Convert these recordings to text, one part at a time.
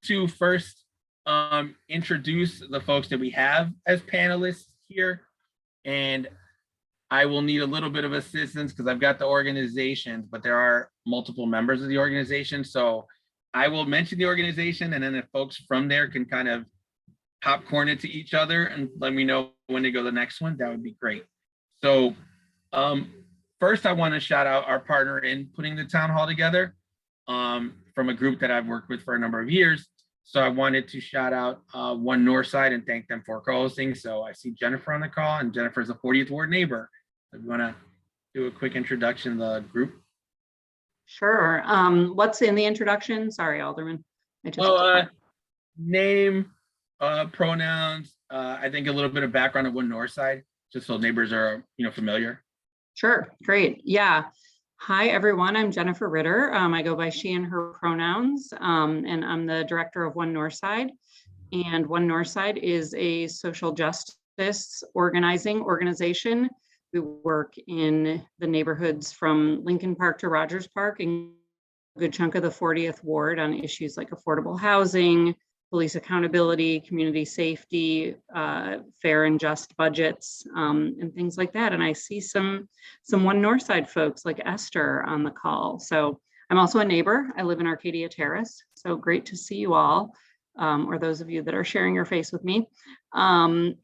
to first introduce the folks that we have as panelists here. And I will need a little bit of assistance because I've got the organizations, but there are multiple members of the organization. So I will mention the organization, and then if folks from there can kind of popcorn it to each other and let me know when to go to the next one, that would be great. So first I want to shout out our partner in putting the town hall together from a group that I've worked with for a number of years. So I wanted to shout out One Northside and thank them for co-hosting. So I see Jennifer on the call, and Jennifer's a 40th Ward neighbor. If you want to do a quick introduction of the group. Sure. What's in the introduction? Sorry, Alderman. Name, pronouns, I think a little bit of background of One Northside, just so neighbors are, familiar. Sure, great. Yeah. Hi, everyone. I'm Jennifer Ritter. I go by she and her pronouns, and I'm the director of One Northside. And One Northside is a social justice organization. We work in the neighborhoods from Lincoln Park to Rogers Park, and a good chunk of the 40th Ward on issues like affordable housing, police accountability, community safety, fair and just budgets, and things like that. And I see some One Northside folks like Esther on the call. So I'm also a neighbor. I live in Arcadia Terrace. So great to see you all, or those of you that are sharing your face with me. And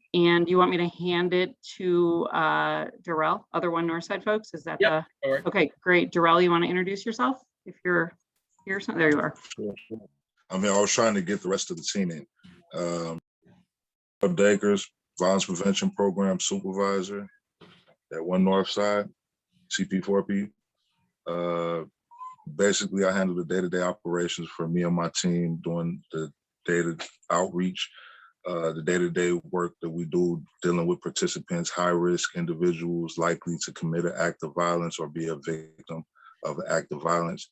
you want me to hand it to Daryl, other One Northside folks? Is that Yep. Okay, great. Daryl, you want to introduce yourself? If you're here, there you are. Sure. I was trying to get the rest of the team in. Dakers, Violence Prevention Program Supervisor at One Northside, CP4P. Basically, I handle the day-to-day operations for me and my team, doing the data outreach, the day-to-day work that we do dealing with participants, high-risk individuals likely to commit an act of violence or be a victim of an act of violence.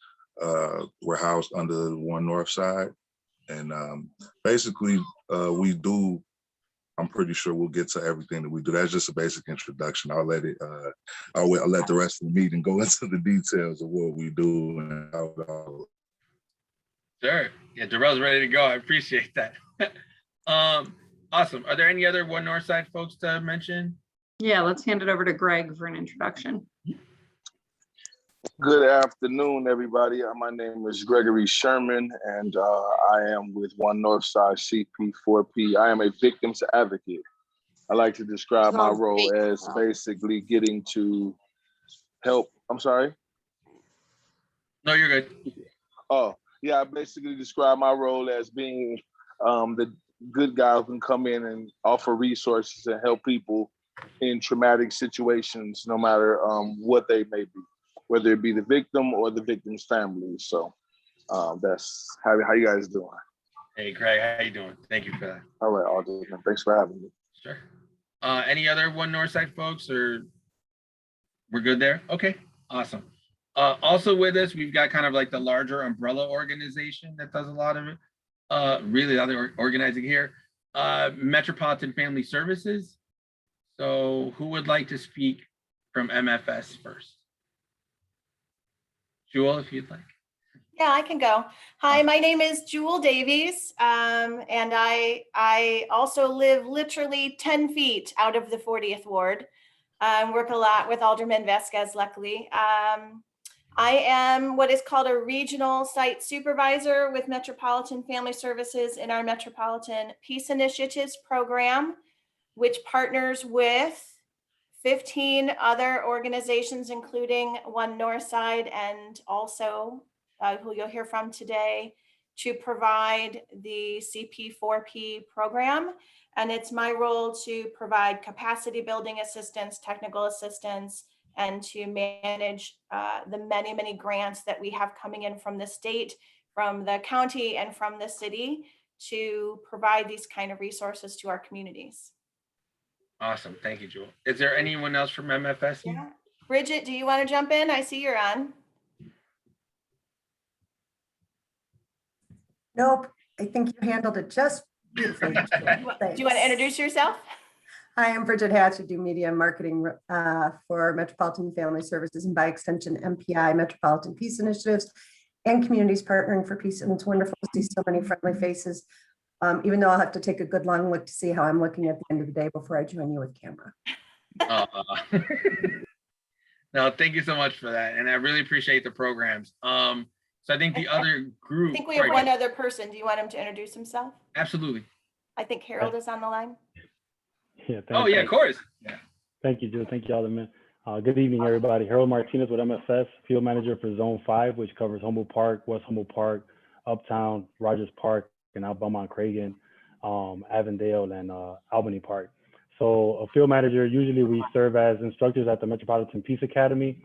We're housed under the One Northside, and basically we do, I'm pretty sure we'll get to everything that we do. That's just a basic introduction. I'll let the rest of the meeting go into the details of what we do and how. Sure. Yeah, Darrell's ready to go. I appreciate that. Awesome. Are there any other One Northside folks to mention? Yeah, let's hand it over to Greg for an introduction. Good afternoon, everybody. My name is Gregory Sherman, and I am with One Northside CP4P. I am a victims advocate. I like to describe my role as basically getting to help. I'm sorry? No, you're good. Oh, yeah, I basically describe my role as being the good guy who can come in and offer resources and help people in traumatic situations, no matter what they may be, whether it be the victim or the victim's family. So that's how you guys doing? Hey, Greg, how you doing? Thank you for that. All right, Alderman, thanks for having me. Sure. Any other One Northside folks, or we're good there? Okay, awesome. Also with us, we've got kind of like the larger umbrella organization that does a lot of it. Really other organizing here, Metropolitan Family Services. So who would like to speak from MFS first? Jewel, if you'd like. Yeah, I can go. Hi, my name is Jewel Davies, and I also live literally 10 feet out of the 40th Ward. Work a lot with Alderman Vasquez, luckily. I am what is called a regional site supervisor with Metropolitan Family Services in our Metropolitan Peace Initiatives program, which partners with 15 other organizations, including One Northside and also who you'll hear from today, to provide the CP4P program. And it's my role to provide capacity building assistance, technical assistance, and to manage the many, many grants that we have coming in from the state, from the county, and from the city to provide these kind of resources to our communities. Awesome. Thank you, Jewel. Is there anyone else from MFS? Yeah. Bridget, do you want to jump in? I see you're on. Nope. I think you handled it just beautifully. Do you want to introduce yourself? Hi, I'm Bridget Hatch. I do media and marketing for Metropolitan Family Services and by extension MPI, Metropolitan Peace Initiatives. and communities partnering for peace. And it's wonderful to see so many friendly faces, even though I'll have to take a good long look to see how I'm looking at the end of the day before I join you with camera. No, thank you so much for that. And I really appreciate the programs. So I think the other group. I think we have one other person. Do you want him to introduce himself? Absolutely. I think Harold is on the line. Yeah. Oh, yeah, of course. Yeah. Thank you, Jill. Thank you, Alderman. Good evening, everybody. Harold Martinez with MFS, Field Manager for Zone 5, which covers Humboldt Park, West Humboldt Park, Uptown, Rogers Park, and out Beaumont Cragen, Avondale, and Albany Park. So a field manager, usually we serve as instructors at the Metropolitan Peace Academy.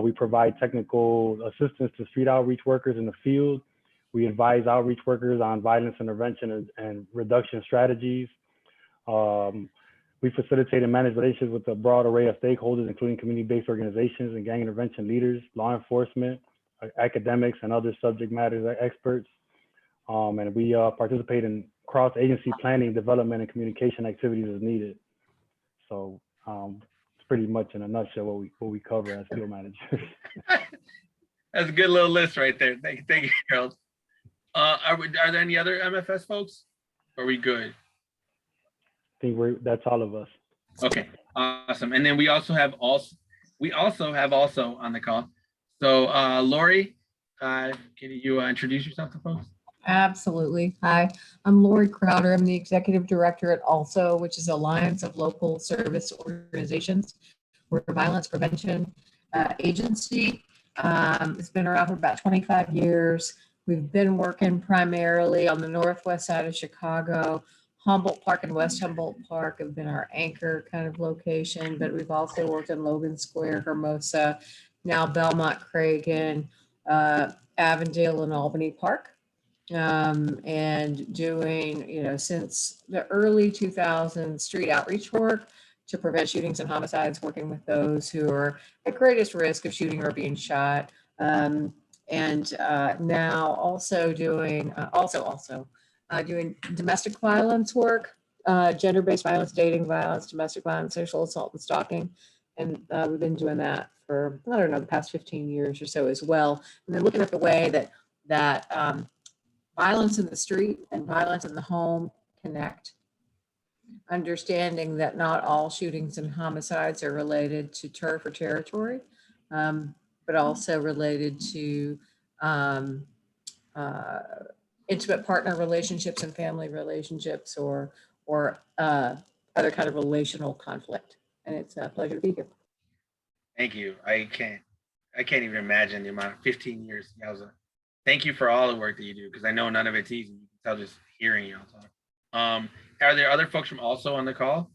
We provide technical assistance to street outreach workers in the field. We advise outreach workers on violence intervention and reduction strategies. We facilitate and manage relationships with a broad array of stakeholders, including community-based organizations and gang intervention leaders, law enforcement, academics, and other subject matter experts. And we participate in cross-agency planning, development, and communication activities as needed. So it's pretty much in a nutshell what we cover as field managers. That's a good little list right there. Thank you, Harold. Are there any other MFS folks? Are we good? I think that's all of us. Okay, awesome. And then we also have on the call. So Lori, can you introduce yourself to folks? Absolutely. Hi, I'm Lori Crowder. I'm the Executive Director at ALSO, which is Alliance of Local Service Organizations. We're a violence prevention agency. It's been around for about 25 years. We've been working primarily on the northwest side of Chicago. Humboldt Park and West Humboldt Park have been our anchor kind of location, but we've also worked in Logan Square, Hermosa, now Belmont Cragen, Avondale, and Albany Park. And doing, since the early 2000s, street outreach work to prevent shootings and homicides, working with those who are at greatest risk of shooting or being shot. And now also doing, doing domestic violence work, gender-based violence, dating violence, domestic violence, sexual assault, and stalking. And we've been doing that for, I don't know, the past 15 years or so as well. And then looking at the way that violence in the street and violence in the home connect. Understanding that not all shootings and homicides are related to turf or territory, but also related to intimate partner relationships and family relationships or other kind of relational conflict. And it's a pleasure to be here. Thank you. I can't even imagine the amount of 15 years. Thank you for all the work that you do, because I know none of it's easy. You can tell just hearing you all talk. Are there other folks from also on the call?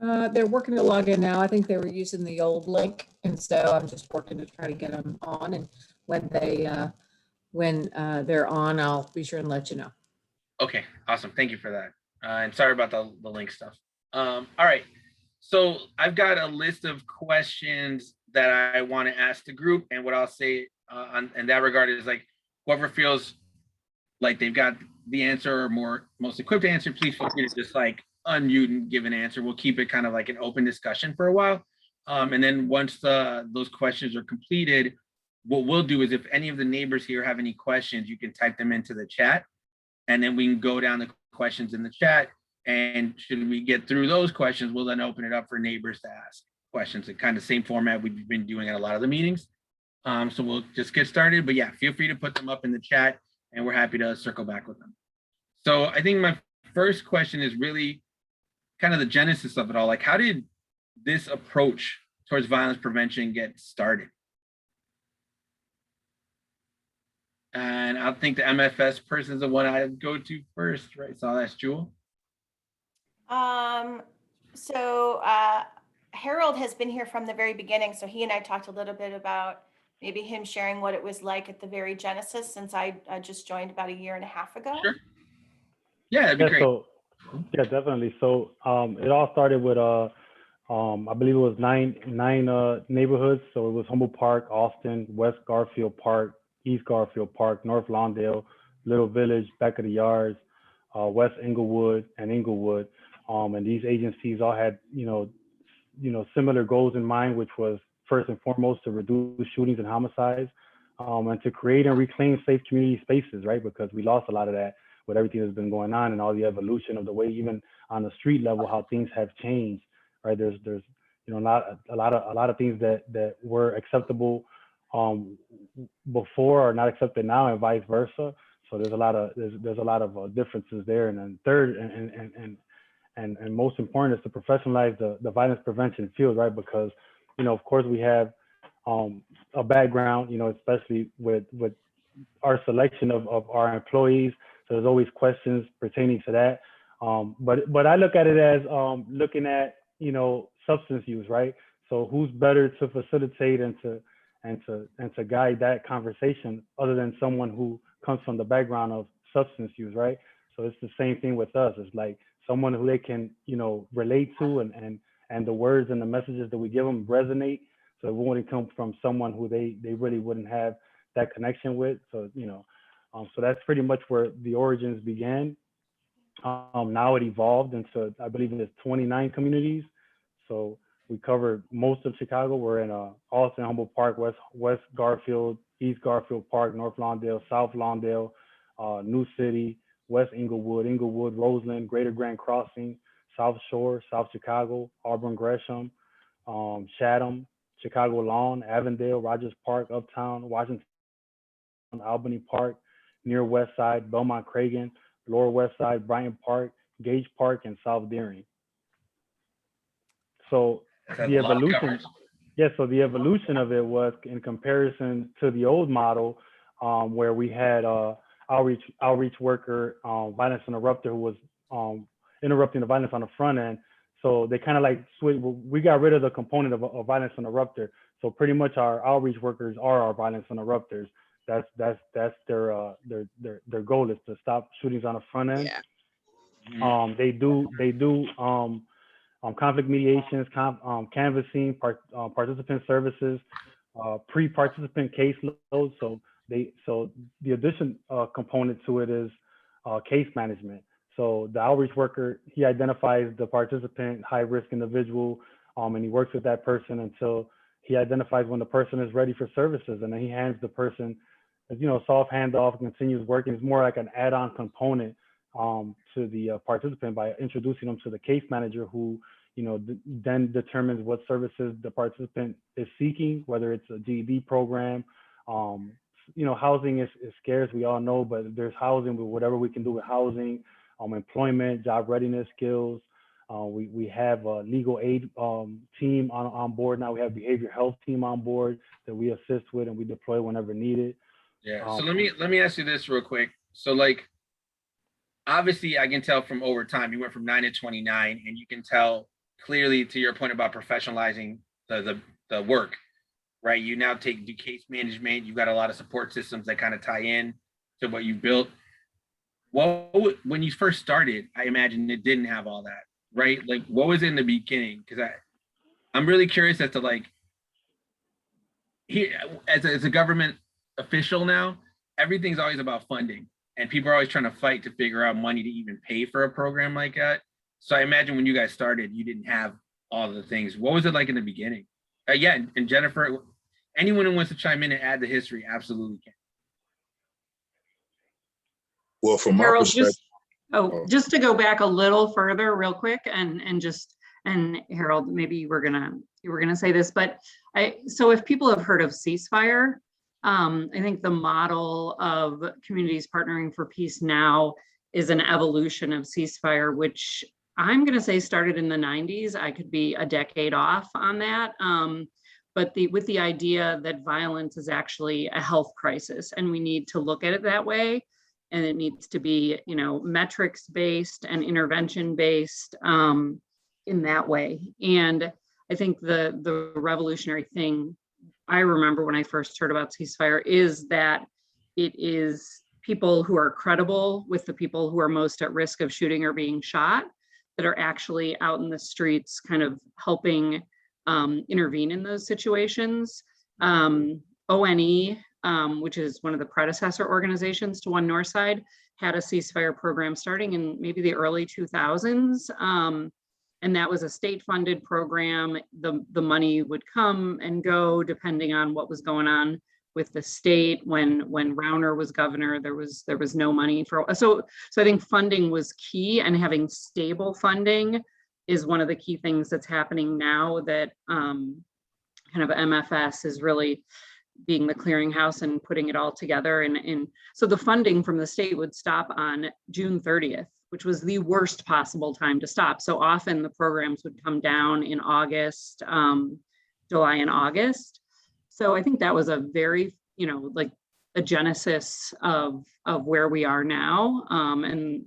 They're working to log in now. I think they were using the old link, and so I'm just working to try to get them on. And when they're on, I'll be sure and let you know. Okay, awesome. Thank you for that. And sorry about the link stuff. All right. So I've got a list of questions that I want to ask the group, and what I'll say in that regard is, like, whoever feels like they've got the answer or most equipped answer, please feel free to just like unmute and give an answer. We'll keep it kind of like an open discussion for a while. And then once those questions are completed, what we'll do is, if any of the neighbors here have any questions, you can type them into the chat, and then we can go down the questions in the chat. And should we get through those questions, we'll then open it up for neighbors to ask questions. The kind of same format we've been doing at a lot of the meetings. So we'll just get started, but yeah, feel free to put them up in the chat, and we're happy to circle back with them. So I think my first question is really kind of the genesis of it all. Like, how did this approach towards violence prevention get started? And I think the MFS person is the one I'd go to first, right? So that's Jewel. Harold has been here from the very beginning. So he and I talked a little bit about maybe him sharing what it was like at the very genesis, since I just joined about a year and a half ago. Sure. Yeah, that'd be great. So, yeah, definitely. So it all started with I believe it was nine neighborhoods. So it was Humboldt Park, Austin, West Garfield Park, East Garfield Park, North Lawndale, Little Village, Back of the Yards, West Inglewood, and Inglewood. And these agencies all had similar goals in mind, which was first and foremost to reduce shootings and homicides. and to create and reclaim safe community spaces, right? Because we lost a lot of that with everything that's been going on and all the evolution of the way, even on the street level, how things have changed, right? There's you know, a lot of things that were acceptable before are not accepted now, and vice versa. So there's a lot of differences there. And then third and most important is to professionalize the violence prevention field, right? Because, you know, of course we have a background, you know, especially with our selection of our employees. So there's always questions pertaining to that. But I look at it as looking at, you know, substance use, right? So who's better to facilitate and to guide that conversation other than someone who comes from the background of substance use, right? So it's the same thing with us. It's like someone who they can, you know, relate to, and the words and the messages that we give them resonate. So it wouldn't come from someone who they really wouldn't have that connection with. So, you know, so that's pretty much where the origins began. Now it evolved into, I believe it's 29 communities. So we covered most of Chicago. We're in Austin, Humboldt Park, West Garfield, East Garfield Park, North Lawndale, South Lawndale, New City, West Inglewood, Roseland, Greater Grand Crossing, South Shore, South Chicago, Auburn Gresham, Chatham, Chicago Lawn, Avondale, Rogers Park, Uptown, Washington, Albany Park, near West Side, Belmont Cragen, Lower West Side, Bryant Park, Gage Park, and South Deering. So the evolution, so the evolution of it was in comparison to the old model, where we had outreach worker, violence interrupter, who was interrupting the violence on the front end. So they kind of like we got rid of the component of a violence interrupter. So pretty much our outreach workers are our violence interrupters. That's their goal, is to stop shootings on the front end. Yeah. They do conflict mediations, canvassing, participant services, pre-participant caseloads. So the addition component to it is case management. So the outreach worker, he identifies the participant, high-risk individual, and he works with that person until he identifies when the person is ready for services, and then he hands the person, you know, soft handoff, continues working. It's more like an add-on component to the participant by introducing them to the case manager, who, you know, then determines what services the participant is seeking, whether it's a GED program. You know, housing is scarce, we all know, but there's housing, but whatever we can do with housing, employment, job readiness skills. We have a legal aid team on board now. We have behavioral health team on board that we assist with and we deploy whenever needed. Yeah. So let me ask you this real quick. So like, obviously I can tell from over time, you went from 9 to 29, and you can tell clearly, to your point about professionalizing the work, right? You now do case management. You've got a lot of support systems that kind of tie in to what you built. When you first started, I imagine it didn't have all that, right? Like, what was in the beginning? Because I'm really curious as to, like, here as a government official now, everything's always about funding, and people are always trying to fight to figure out money to even pay for a program like that. So I imagine when you guys started, you didn't have all of the things. What was it like in the beginning? Yeah, and Jennifer, anyone who wants to chime in and add the history, absolutely can. Well, from my Harold, perspective, just to go back a little further real quick, and Harold, maybe you were gonna say this, but so if people have heard of ceasefire, I think the model of communities partnering for peace now is an evolution of ceasefire, which I'm gonna say started in the 90s. I could be a decade off on that. But with the idea that violence is actually a health crisis, and we need to look at it that way. And it needs to be, you know, metrics based and intervention based in that way. And I think the revolutionary thing I remember when I first heard about ceasefire is that it is people who are credible with the people who are most at risk of shooting or being shot that are actually out in the streets kind of helping intervene in those situations. ONE, which is one of the predecessor organizations to One Northside, had a ceasefire program starting in maybe the early 2000s. And that was a state-funded program. The money would come and go depending on what was going on the state. When Rauner was governor, there was no money for, so I think funding was key, and having stable funding is one of the key things that's happening now, that kind of MFS is really being the clearinghouse and putting it all together. And so the funding from the state would stop on June 30th, which was the worst possible time to stop. So often the programs would come down in August, July and August. So I think that was a very, like a genesis of where we are now. And,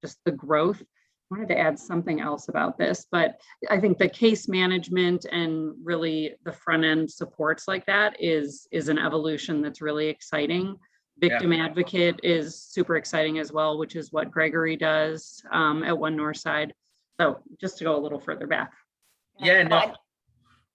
just the growth. I wanted to add something else about this, but I think the case management and really the front end supports like that is an evolution that's really exciting. Victim advocate is super exciting as well, which is what Gregory does at One Northside. So just to go a little further back. Yeah, no.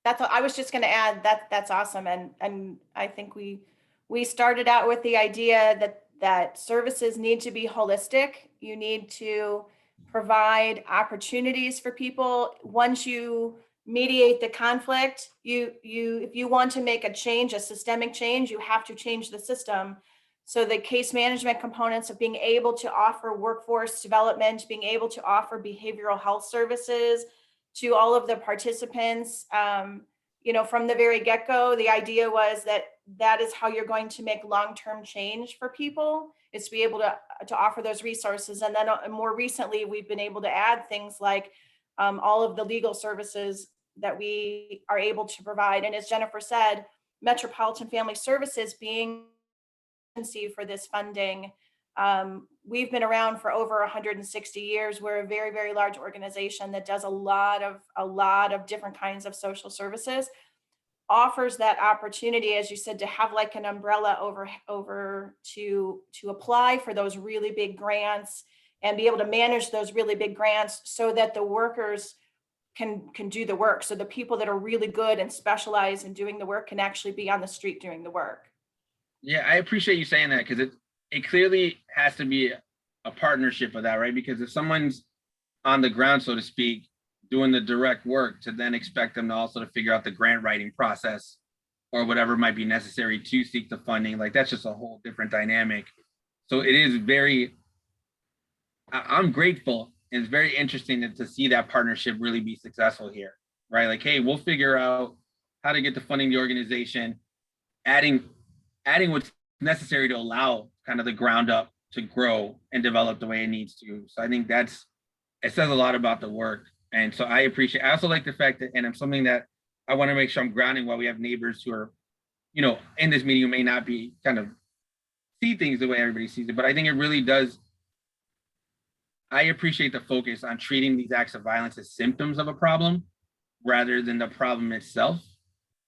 That's what I was just going to add. That's awesome. And I think we started out with the idea that services need to be holistic. You need to provide opportunities for people. Once you mediate the conflict, if you want to make a change, a systemic change, you have to change the system. So the case management components of being able to offer workforce development, being able to offer behavioral health services to all of the participants, from the very get-go, the idea was that is how you're going to make long-term change for people, is to be able to offer those resources. And then more recently, we've been able to add things like all of the legal services that we are able to provide. And as Jennifer said, Metropolitan Family Services being for this funding, we've been around for over 160 years. We're a very, very large organization that does a lot of different kinds of social services, offers that opportunity, as you said, to have like an umbrella over to apply for those really big grants and be able to manage those really big grants so that the workers can do the work. So the people that are really good and specialize in doing the work can actually be on the street doing the work. Yeah, I appreciate you saying that, because it clearly has to be a partnership of that, right? Because if someone's on the ground, so to speak, doing the direct work, to then expect them to also to figure out the grant writing process or whatever might be necessary to seek the funding, like that's just a whole different dynamic. So it is I'm grateful. And it's very interesting to see that partnership really be successful here, right? Like, hey, we'll figure out how to get the funding the organization, adding what's necessary to allow kind of the ground up to grow and develop the way it needs to. So I think it says a lot about the work. And so I also like the fact that, and it's something that I want to make sure I'm grounding while we have neighbors who are, in this meeting who may not be kind of see things the way everybody sees it, but I think it really does. I appreciate the focus on treating these acts of violence as symptoms of a problem rather than the problem itself.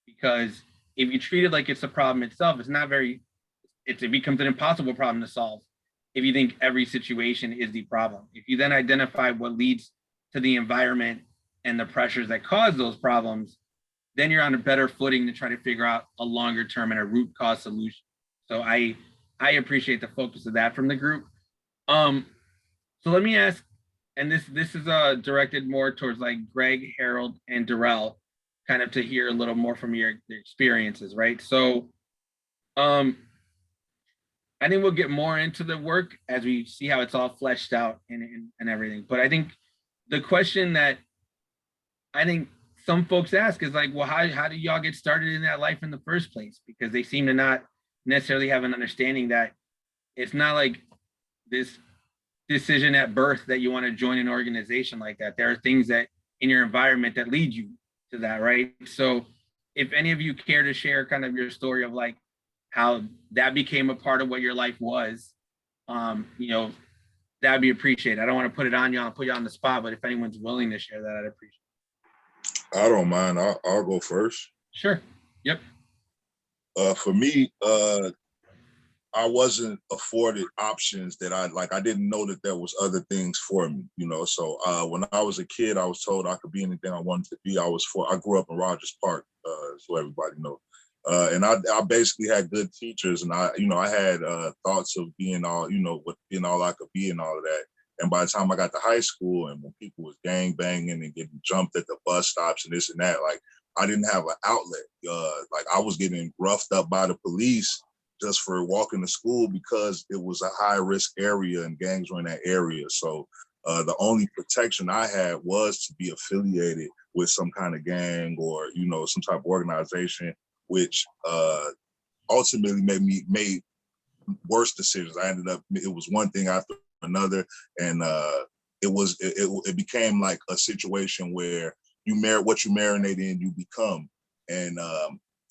Because if you treat it like it's the problem itself, it becomes an impossible problem to solve if you think every situation is the problem. If you then identify what leads to the environment and the pressures that cause those problems, then you're on a better footing to try to figure out a longer term and a root cause solution. So I appreciate the focus of that from the group. So let me ask, and this is directed more towards like Greg, Harold, and Daryl, kind of to hear a little more from your experiences, right? So I think we'll get more into the work as we see how it's all fleshed out and everything. But I think the question that I think some folks ask is like, well, how do y'all get started in that life in the first place? Because they seem to not necessarily have an understanding that it's not like this decision at birth that you want to join an organization like that. There are things that in your environment that lead you to that, right? So if any of you care to share kind of your story of like how that became a part of what your life was, that'd be appreciated. I don't want to put it on you, I'll put you on the spot, but if anyone's willing to share that, I'd appreciate it. I don't mind. I'll go first. Sure. Yep. For me, I wasn't afforded options that I didn't know that there was other things for me, So when I was a kid, I was told I could be anything I wanted to be. I grew up in Rogers Park, so everybody knows. And I basically had good teachers, and I had thoughts of being all, being all I could be and all of that. And by the time I got to high school, and when people was gang banging and getting jumped at the bus stops and this and that, like I didn't have an outlet. Like I was getting roughed up by the police just for walking to school because it was a high risk area and gangs were in that area. So the only protection I had was to be affiliated with some kind of gang or, you know, some type of organization, which ultimately made worse decisions. I ended up, it was one thing after another. And it became like a situation where what you marinate in, you become. And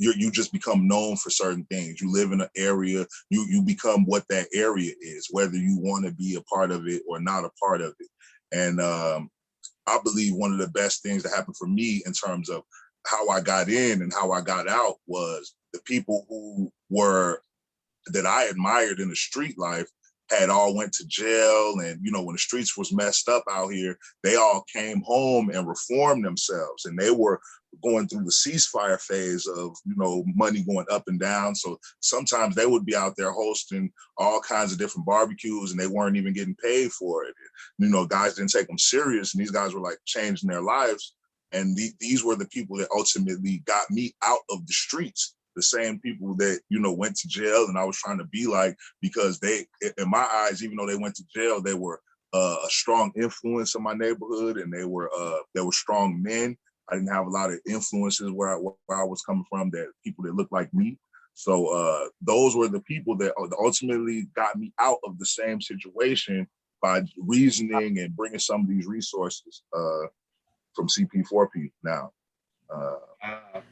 you just become known for certain things. You live in an area, you become what that area is, whether you want to be a part of it or not a part of it. And I believe one of the best things that happened for me in terms of how I got in and how I got out was the people that I admired in the street life had all went to jail. And, you know, when the streets was messed up out here, they all came home and reformed themselves. And they were going through the ceasefire phase of, you know, money going up and down. So sometimes they would be out there hosting all kinds of different barbecues and they weren't even getting paid for it. You know, guys didn't take them serious and these guys were like changing their lives. And these were the people that ultimately got me out of the streets. The same people that, you know, went to jail and I was trying to be like, because they, in my eyes, even though they went to jail, they were a strong influence in my neighborhood and they were strong men. I didn't have a lot of influences where I was coming from, that people that looked like me. So those were the people that ultimately got me out of the same situation by reasoning and bringing some of these resources from CP4P now.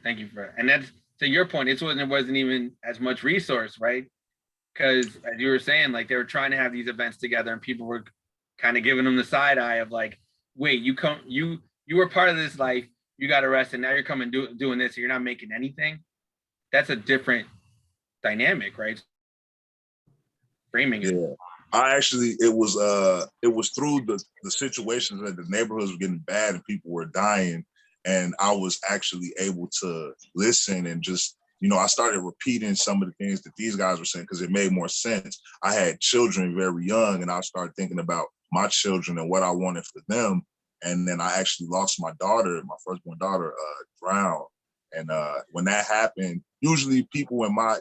Thank you for, and that's, to your point, it wasn't even as much resource, right? Because as you were saying, like they were trying to have these events together and people were kind of giving them the side eye of like, wait, you were part of this life, you got arrested, now you're coming doing this, and you're not making anything. That's a different dynamic, right? Framing it. Yeah. It was through the situations that the neighborhoods were getting bad and people were dying. And I was actually able to listen and just, you know, I started repeating some of the things that these guys were saying because it made more sense. I had children very young and I started thinking about my children and what I wanted for them. And then I actually lost my daughter, my firstborn daughter, drowned. And when that happened, usually people in my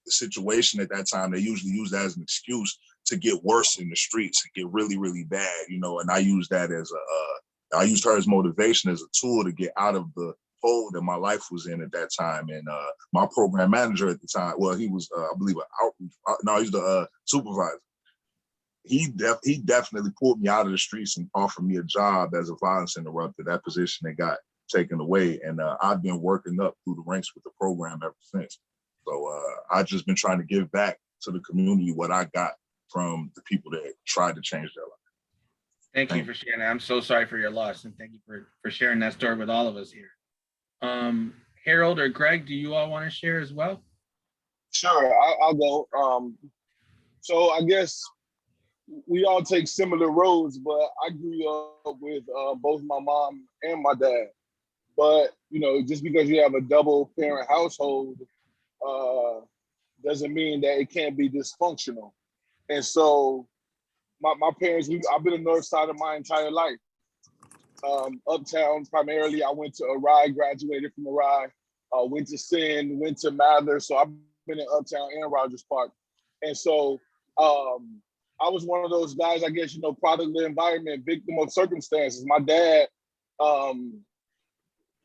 situation at that time, they usually use that as an excuse to get worse in the streets and get really, really bad, you know, and I used that as I used her as motivation, as a tool to get out of the hole that my life was in at that time. And my program manager at the time, well, he was, I believe, he's the supervisor. He definitely pulled me out of the streets and offered me a job as a violence interrupter. That position that got taken away. And I've been working up through the ranks with the program ever since. So I've just been trying to give back to the community what I got from the people that tried to change their life. Thank you for sharing that. I'm so sorry for your loss, and thank you for sharing that story with all of us here. Harold or Greg, do you all want to share as well? Sure, I'll go. So I guess we all take similar roads, but I grew up with both my mom and my dad. But, you know, just because you have a double parent household doesn't mean that it can't be dysfunctional. And so my parents, I've been in Northside of my entire life. Uptown, primarily, I went to Arai, graduated from Arai, went to Sin, went to Mather. So I've been in Uptown and Rogers Park. And so I was one of those guys, I guess, you know, product of the environment, victim of circumstances. My dad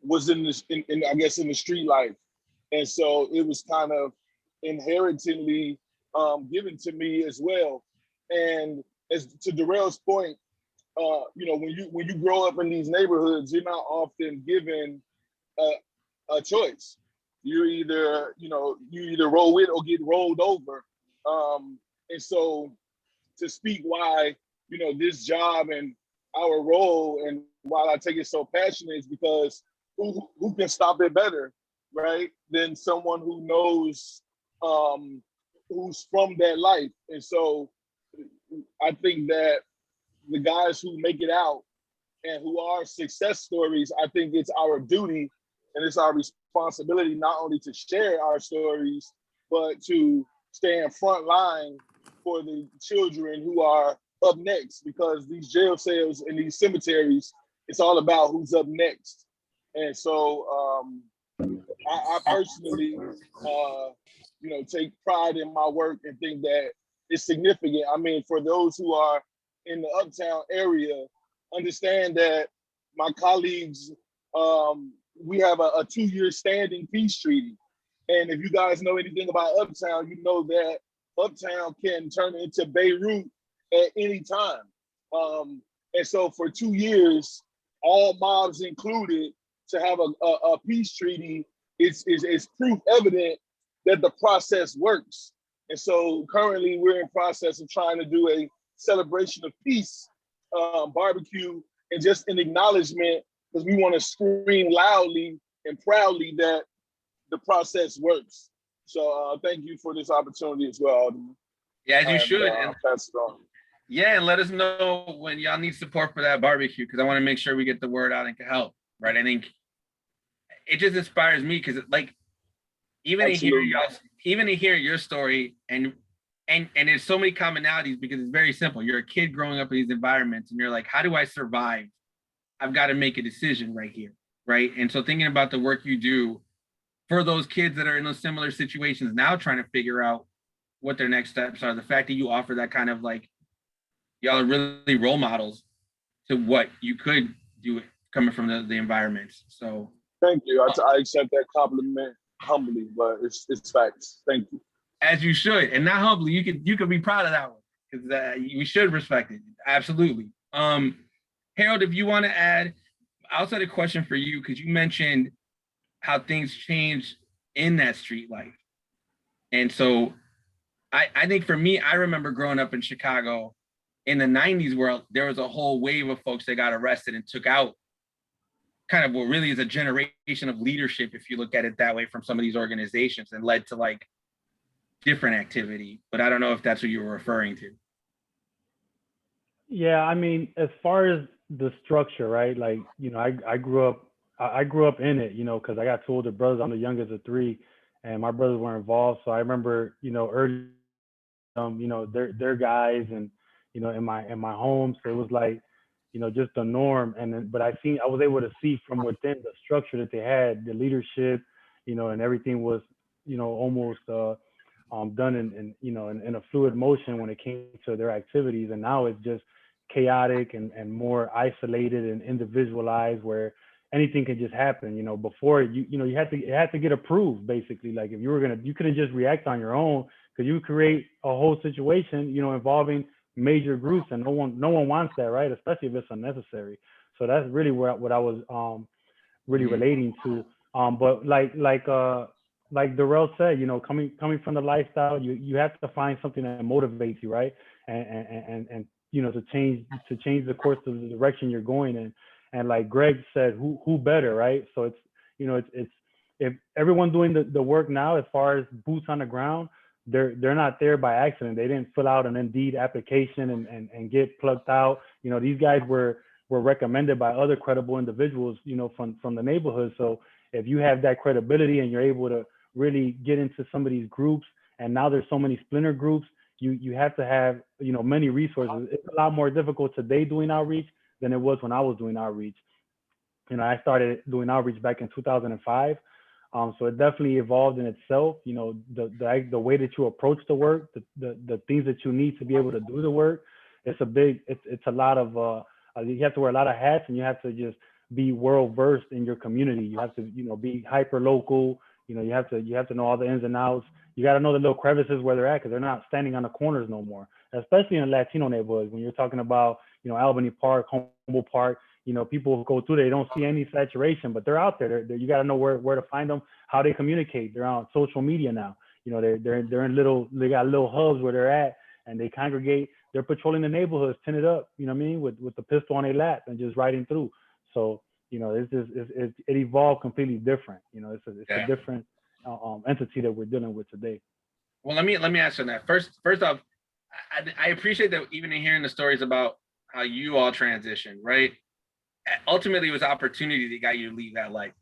was in the street life. And so it was kind of inherently given to me as well. And as to Darrell's point, you know, when you grow up in these neighborhoods, you're not often given a choice. You either roll with or get rolled over. And so to speak why, you know, this job and our role and why I take it so passionate is because who can stop it better, right, than someone who knows who's from that life. And so I think that the guys who make it out and who are success stories, I think it's our duty and it's our responsibility not only to share our stories, but to stay in front line for the children who are up next, because these jail cells and these cemeteries, it's all about who's up next. And so I personally, take pride in my work and think that it's significant. I mean, for those who are in the Uptown area, understand that my colleagues, we have a 2-year standing peace treaty. And if you guys know anything about Uptown, you know that Uptown can turn into Beirut at any time. And so for 2 years, all mobs included, to have a peace treaty is proof evident that the process works. And so currently we're in process of trying to do a celebration of peace barbecue, and just an acknowledgement, because we want to scream loudly and proudly that the process works. So thank you for this opportunity as well, Alderman. Yeah, as you should. And pass it on. yeah, and let us know when y'all need support for that barbecue, because I want to make sure we get the word out and can help. Right? I think it just inspires me, because like even to hear your story, and there's so many commonalities, because it's very simple. You're a kid growing up in these environments, and you're like, how do I survive? I've got to make a decision right here, right? And so thinking about the work you do for those kids that are in those similar situations now, trying to figure out what their next steps are, the fact that you offer that kind of like, y'all are really role models to what you could do coming from the environments. So thank you. I accept that compliment humbly, but it's facts. Thank you. As you should, and not humbly. You could be proud of that one, because we should respect it. Absolutely. Harold, if you want to add, I also had a question for you, because you mentioned how things changed in that street life. And so I think for me, I remember growing up in Chicago in the 90s, where there was a whole wave of folks that got arrested and took out kind of what really is a generation of leadership, if you look at it that way, from some of these organizations, and led to like different activity. But I don't know if that's what you were referring to. Yeah, I mean, as far as the structure, right? Like, I grew up in it, because I got two older brothers. I'm the youngest of three, and my brothers were involved. So I remember, early, they're guys, and in my home. So it was like, just the norm. And then, but I was able to see from within the structure that they had, the leadership, and everything was, almost done in a fluid motion when it came to their activities. And now it's just chaotic and more isolated and individualized, where anything can just happen. Before it had to get approved, basically. Like if you couldn't just react on your own, because you create a whole situation, involving major groups, and no one wants that, right? Especially if it's unnecessary. So that's really what I was really relating to. But like Daryl said, coming from the lifestyle, you have to find something that motivates you, right? And to change the course of the direction you're going in. And like Greg said, who better, right? So it's if everyone doing the work now, as far as boots on the ground, they're not there by accident. They didn't fill out an Indeed application and get plucked out. These guys were recommended by other credible individuals, from the neighborhood. So if you have that credibility and you're able to really get into some of these groups, and now there's so many splinter groups, you have to have, many resources. It's a lot more difficult today doing outreach than it was when I was doing outreach. I started doing outreach back in 2005. So it definitely evolved in itself. The way that you approach the work, the things that you need to be able to do the work. It's a lot of, you have to wear a lot of hats, and you have to just be well versed in your community. You have to, be hyper local. You have to know all the ins and outs. You got to know the little crevices where they're at, because they're not standing on the corners no more, especially in Latino neighborhoods. When you're talking about, Albany Park, Humboldt Park, people go through there, they don't see any saturation, but they're out there. You got to know where to find them, how they communicate. They're on social media now. They're in they got little hubs where they're at, and they congregate. They're patrolling the neighborhoods, tinted up, with the pistol on their lap and just riding through. So, it evolved completely different. It's a different entity that we're dealing with today. Well, let me answer that. First off, I appreciate that, even in hearing the stories about how you all transitioned, right? Ultimately, it was opportunity that got you to leave that life,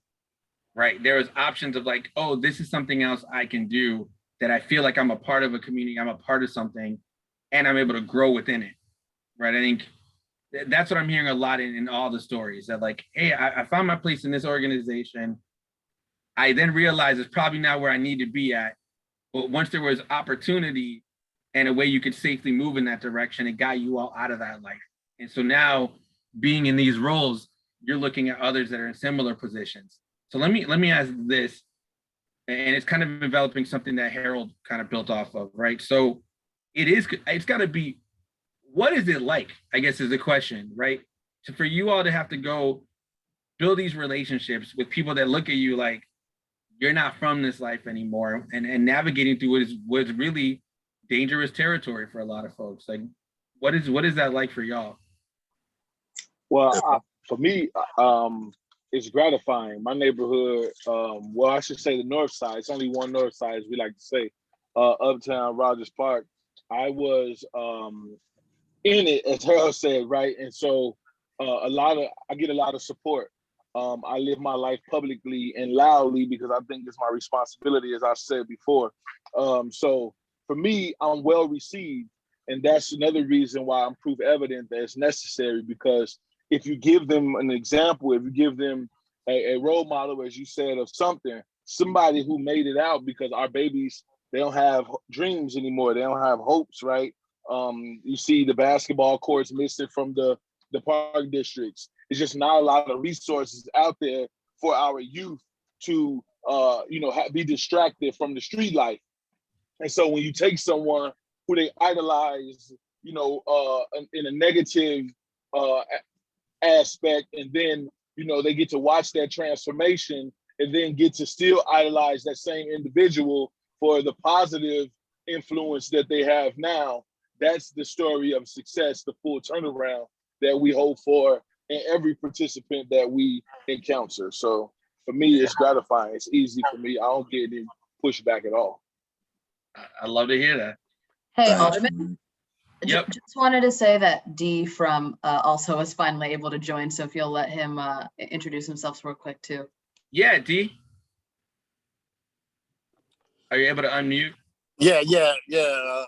right? There was options of like, oh, this is something else I can do, that I feel like I'm a part of a community, I'm a part of something, and I'm able to grow within it, right? I think That's what I'm hearing a lot in all the stories, that like, hey, I found my place in this organization. I then realized it's probably not where I need to be at. But once there was opportunity and a way you could safely move in that direction, it got you all out of that life. And so now, being in these roles, you're looking at others that are in similar positions. So let me ask this, and it's kind of enveloping something that Harold kind of built off of, right? So it's got to be, what is it like, I guess is the question, right? So for you all to have to go build these relationships with people that look at you like you're not from this life anymore, and navigating through what is really dangerous territory for a lot of folks. Like, what is that like for y'all? Well, for me, it's gratifying. My neighborhood, well, I should say the North Side. It's only one North Side, as we like to say, Uptown Rogers Park. I was in it, as Harold said, right? And so I get a lot of support. I live my life publicly and loudly because I think it's my responsibility, as I said before. So for me, I'm well received. And that's another reason why I'm proof evident that it's necessary, because if you give them an example, if you give them a role model, as you said, of somebody who made it out, because our babies, they don't have dreams anymore. They don't have hopes, right? You see the basketball courts missing from the park districts. There's just not a lot of resources out there for our youth to, be distracted from the street life. And so when you take someone who they idolize, in a negative aspect, and then, they get to watch that transformation and then get to still idolize that same individual for the positive influence that they have now, that's the story of success, the full turnaround that we hope for in every participant that we encounter. So for me, it's gratifying. It's easy for me. I don't get any pushback at all. I love to hear that. Hey, Thanks, Alderman. man. Yep. Just wanted to say that D from also was finally able to join. So if you'll let him introduce himself real quick too. Yeah, D. Are you able to unmute? Yeah. There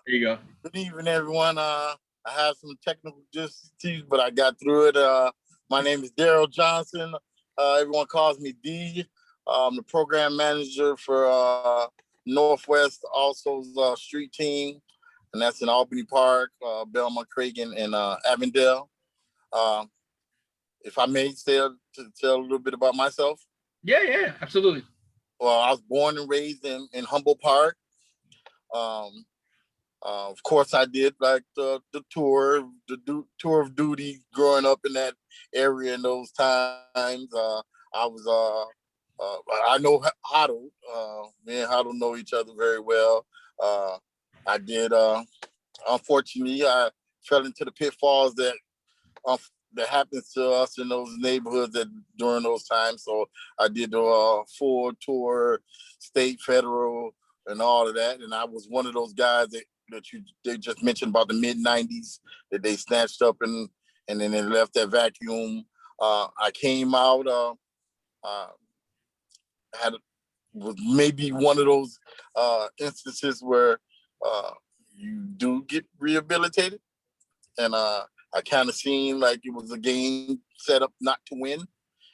you go. Good evening, everyone. I have some technical difficulties, but I got through it. My name is Daryl Johnson. Everyone calls me D. I'm the program manager for Northwest Also's street team, and that's in Albany Park, Belmont, Cragen, and Avondale. If I may tell a little bit about myself. Yeah, absolutely. Well, I was born and raised in Humboldt Park. Of course, I did like the tour of duty growing up in that area in those times. I know Huddle. Me and Huddle know each other very well. I did. Unfortunately, I fell into the pitfalls that happens to us in those neighborhoods during those times. So I did the full tour, state, federal, and all of that. And I was one of those guys that they just mentioned about the mid-90s that they snatched up and then they left that vacuum. I came out, was maybe one of those instances where you do get rehabilitated. And I kind of seen like it was a game set up not to win.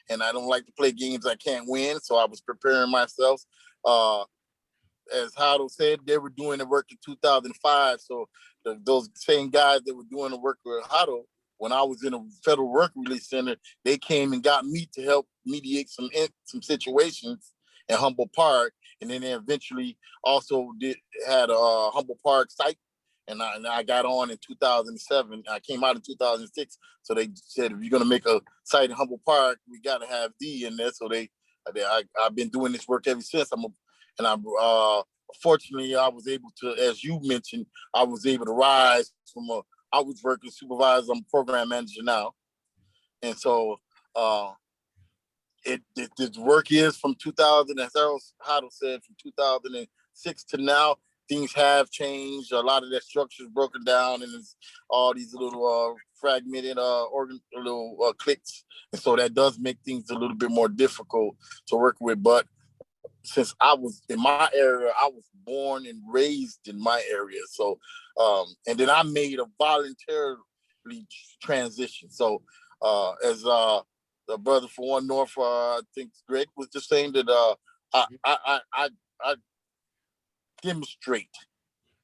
And I don't like to play games I can't win. So I was preparing myself. As Hado said, they were doing the work in 2005. So those same guys that were doing the work with Hado, when I was in a federal work release center, they came and got me to help mediate some situations in Humboldt Park. And then they eventually also had a Humboldt Park site. And I got on in 2007. I came out in 2006. So they said, if you're going to make a site in Humboldt Park, we got to have D in there. So I've been doing this work ever since. Fortunately, I was able to, as you mentioned, I was able to rise from I was working supervisor. I'm a program manager now. And so this work is from 2000, as Harold said, from 2006 to now. Things have changed. A lot of that structure is broken down, and it's all these little fragmented cliques. And so that does make things a little bit more difficult to work with. But since I was in my area, I was born and raised in my area. So, and then I made a voluntary transition. So as the brother from One North, I think Greg was just saying that I demonstrate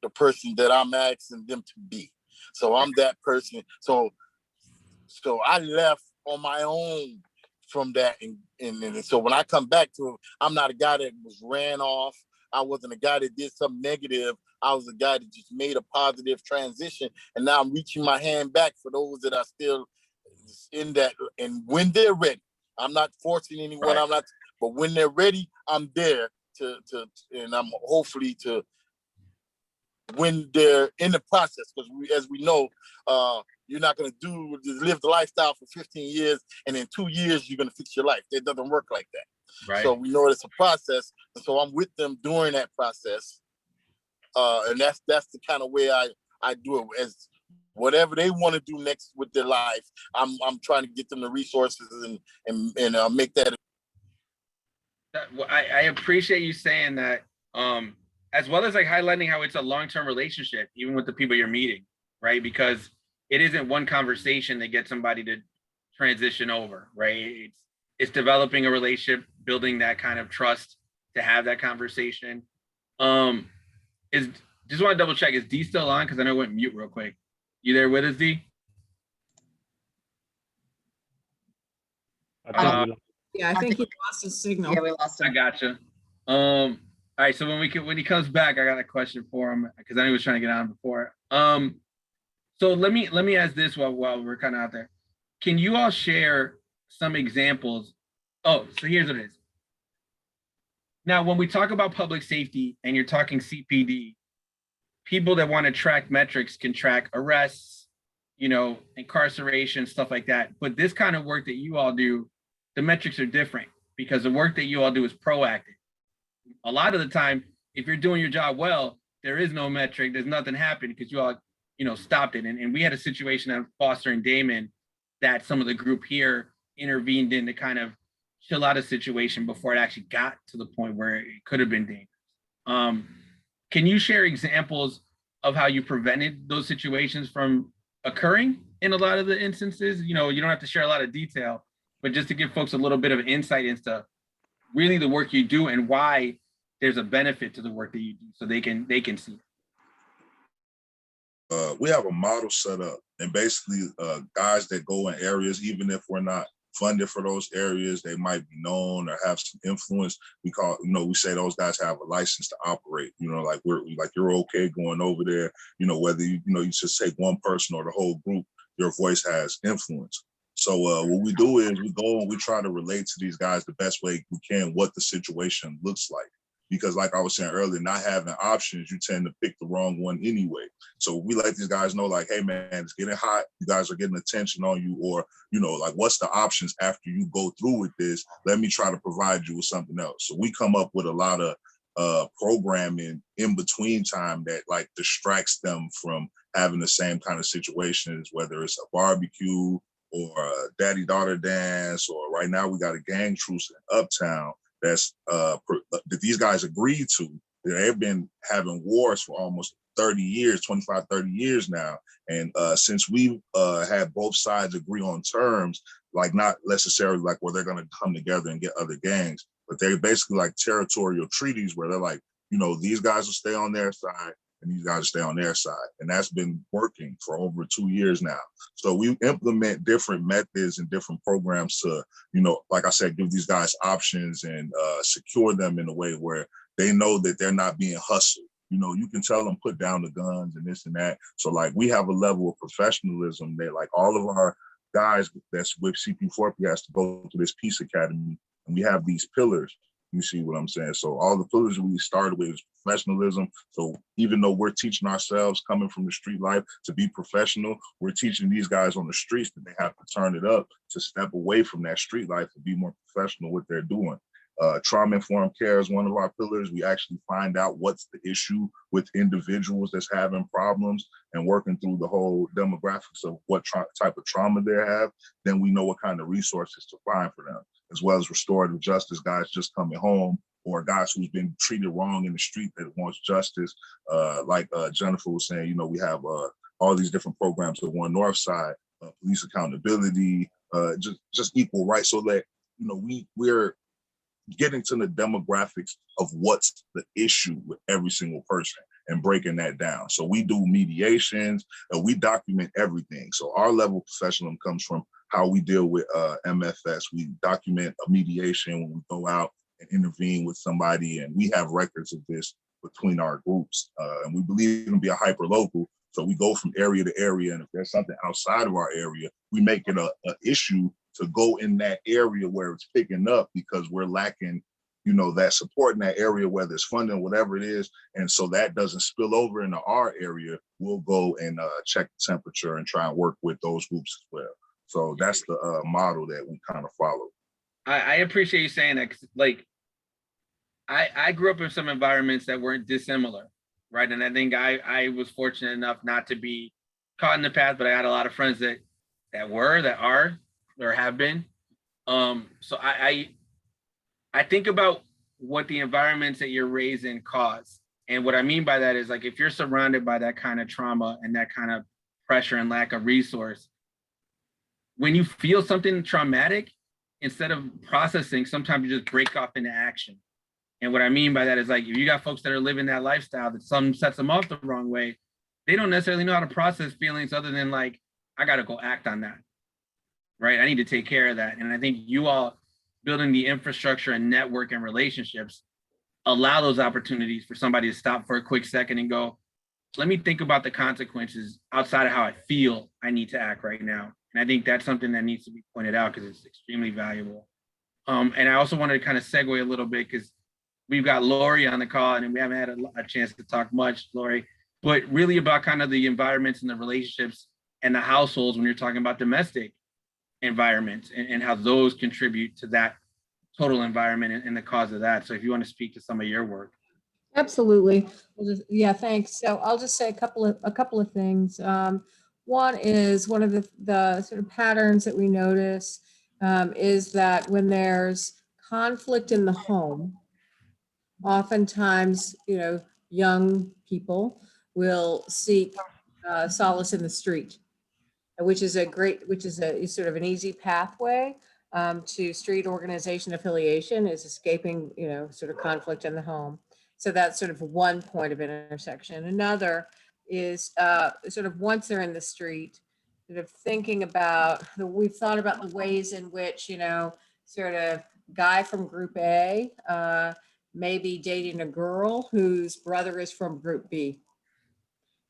the person that I'm asking them to be. So I'm that person. So I left on my own from that, and so when I come back to it, I'm not a guy that was ran off. I wasn't a guy that did something negative. I was a guy that just made a positive transition, and now I'm reaching my hand back for those that are still in that. And when they're ready, I'm not forcing anyone. Right. But when they're ready, I'm there and I'm hopefully to when they're in the process, because as we know, you're not going to live the lifestyle for 15 years and in 2 years you're going to fix your life. It doesn't work like that. Right. So we know it's a process, and so I'm with them during that process, and that's the kind of way I do it. As whatever they want to do next with their life, I'm trying to get them the resources and make that. I appreciate you saying that, as well as like highlighting how it's a long-term relationship, even with the people you're meeting, right? Because it isn't one conversation that gets somebody to transition over, right? It's developing a relationship, building that kind of trust to have that conversation. Just want to double check, is D still on? Because I know it went mute real quick. You there with us, D? Yeah, I think he lost his signal. Yeah, we lost him. I gotcha. All right, so when he comes back, I got a question for him because I know he was trying to get on before. So let me ask this while we're kind of out there. Can you all share some examples? Oh, so here's what it is. Now, when we talk about public safety and you're talking CPD, people that want to track metrics can track arrests, incarceration, stuff like that. But this kind of work that you all do, the metrics are different because the work that you all do is proactive. A lot of the time, if you're doing your job well, there is no metric, there's nothing happening because you all, stopped it. And we had a situation at Foster and Damon that some of the group here intervened in to kind of chill out a situation before it actually got to the point where it could have been dangerous. Can you share examples of how you prevented those situations from occurring in a lot of the instances? You don't have to share a lot of detail, but just to give folks a little bit of insight into really the work you do and why there's a benefit to the work that you do so they can see it. We have a model set up, and basically guys that go in areas, even if we're not funded for those areas, they might be known or have some influence. We say those guys have a license to operate, like you're okay going over there, whether you just take one person or the whole group, your voice has influence. So what we do is we go and we try to relate to these guys the best way we can what the situation looks like. Because like I was saying earlier, not having options, you tend to pick the wrong one anyway. So we let these guys know, like, hey, man, it's getting hot. You guys are getting attention on you. Or, like, what's the options after you go through with this? Let me try to provide you with something else. So we come up with a lot of programming in between time that, like, distracts them from having the same kind of situations, whether it's a barbecue or a daddy-daughter dance, or right now we got a gang truce in Uptown that these guys agreed to. They've been having wars for almost 30 years, 25, 30 years now. And since we've had both sides agree on terms, like not necessarily like where they're gonna come together and get other gangs, but they're basically like territorial treaties where they're like, these guys will stay on their side and these guys stay on their side. And that's been working for over 2 years now. So we implement different methods and different programs to, like I said, give these guys options and secure them in a way where they know that they're not being hustled. You can tell them put down the guns and this and that. So like we have a level of professionalism that like all of our guys that's with CP4P has to go to this Peace Academy, and we have these pillars. You see what I'm saying? So all the pillars we started with is professionalism. So even though we're teaching ourselves coming from the street life to be professional, we're teaching these guys on the streets that they have to turn it up to step away from that street life and be more professional what they're doing. Trauma-informed care is one of our pillars. We actually find out what's the issue with individuals that's having problems and working through the whole demographics of what type of trauma they have. Then we know what kind of resources to find for them, as well as restorative justice, guys just coming home or guys who's been treated wrong in the street that wants justice. Like Jennifer was saying, we have all these different programs at One Northside, police accountability, just equal rights, so that, you know, we're getting to the demographics of what's the issue with every single person and breaking that down. So we do mediations and we document everything. So our level of professionalism comes from how we deal with MFS. We document a mediation when we go out and intervene with somebody, and we have records of this between our groups. And we believe in being hyper local. So we go from area to area, and if there's something outside of our area, we make it a issue to go in that area where it's picking up, because we're lacking, you know, that support in that area, whether it's funding, whatever it is. And so that doesn't spill over into our area. We'll go and check the temperature and try and work with those groups as well. So that's the model that we kind of follow. I appreciate you saying that, 'cause, like, I grew up in some environments that weren't dissimilar, right? And I think I was fortunate enough not to be caught in the path, but I had a lot of friends that are, or have been. So I think about what the environments that you're raised in cause. And what I mean by that is, like, if you're surrounded by that kind of trauma and that kind of pressure and lack of resource, when you feel something traumatic, instead of processing, sometimes you just break off into action. And what I mean by that is, like, if you got folks that are living that lifestyle that some sets them off the wrong way, they don't necessarily know how to process feelings other than, like, I got to go act on that, right? I need to take care of that. And I think you all building the infrastructure and network and relationships allow those opportunities for somebody to stop for a quick second and go, let me think about the consequences outside of how I feel I need to act right now. And I think that's something that needs to be pointed out because it's extremely valuable. And I also wanted to kind of segue a little bit because we've got Lori on the call and we haven't had a chance to talk much, Lori, but really about kind of the environments and the relationships and the households when you're talking about domestic environments and how those contribute to that total environment and the cause of that. So if you want to speak to some of your work. Absolutely. Yeah, thanks. So I'll just say a couple of things. One is one of the sort of patterns that we notice is that when there's conflict in the home, oftentimes, you know, young people will seek solace in the street, which is a sort of an easy pathway to street organization affiliation, is escaping, you know, sort of conflict in the home. So that's sort of one point of intersection. Another is sort of once they're in the street, sort of thinking about we've thought about the ways in which, you know, sort of guy from group A maybe dating a girl whose brother is from group B.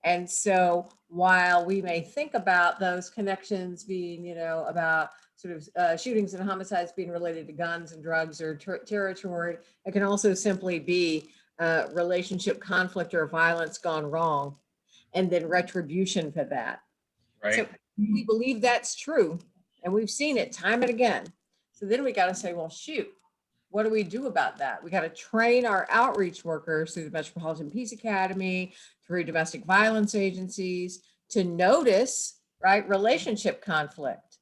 And so while we may think about those connections being, you know, about sort of shootings and homicides being related to guns and drugs or territory, it can also simply be relationship conflict or violence gone wrong, and then retribution for that. Right. So we believe that's true, and we've seen it time and again. So then we got to say, well, shoot, what do we do about that? We got to train our outreach workers through the Metropolitan Peace Academy, through domestic violence agencies, to notice, right, relationship conflict,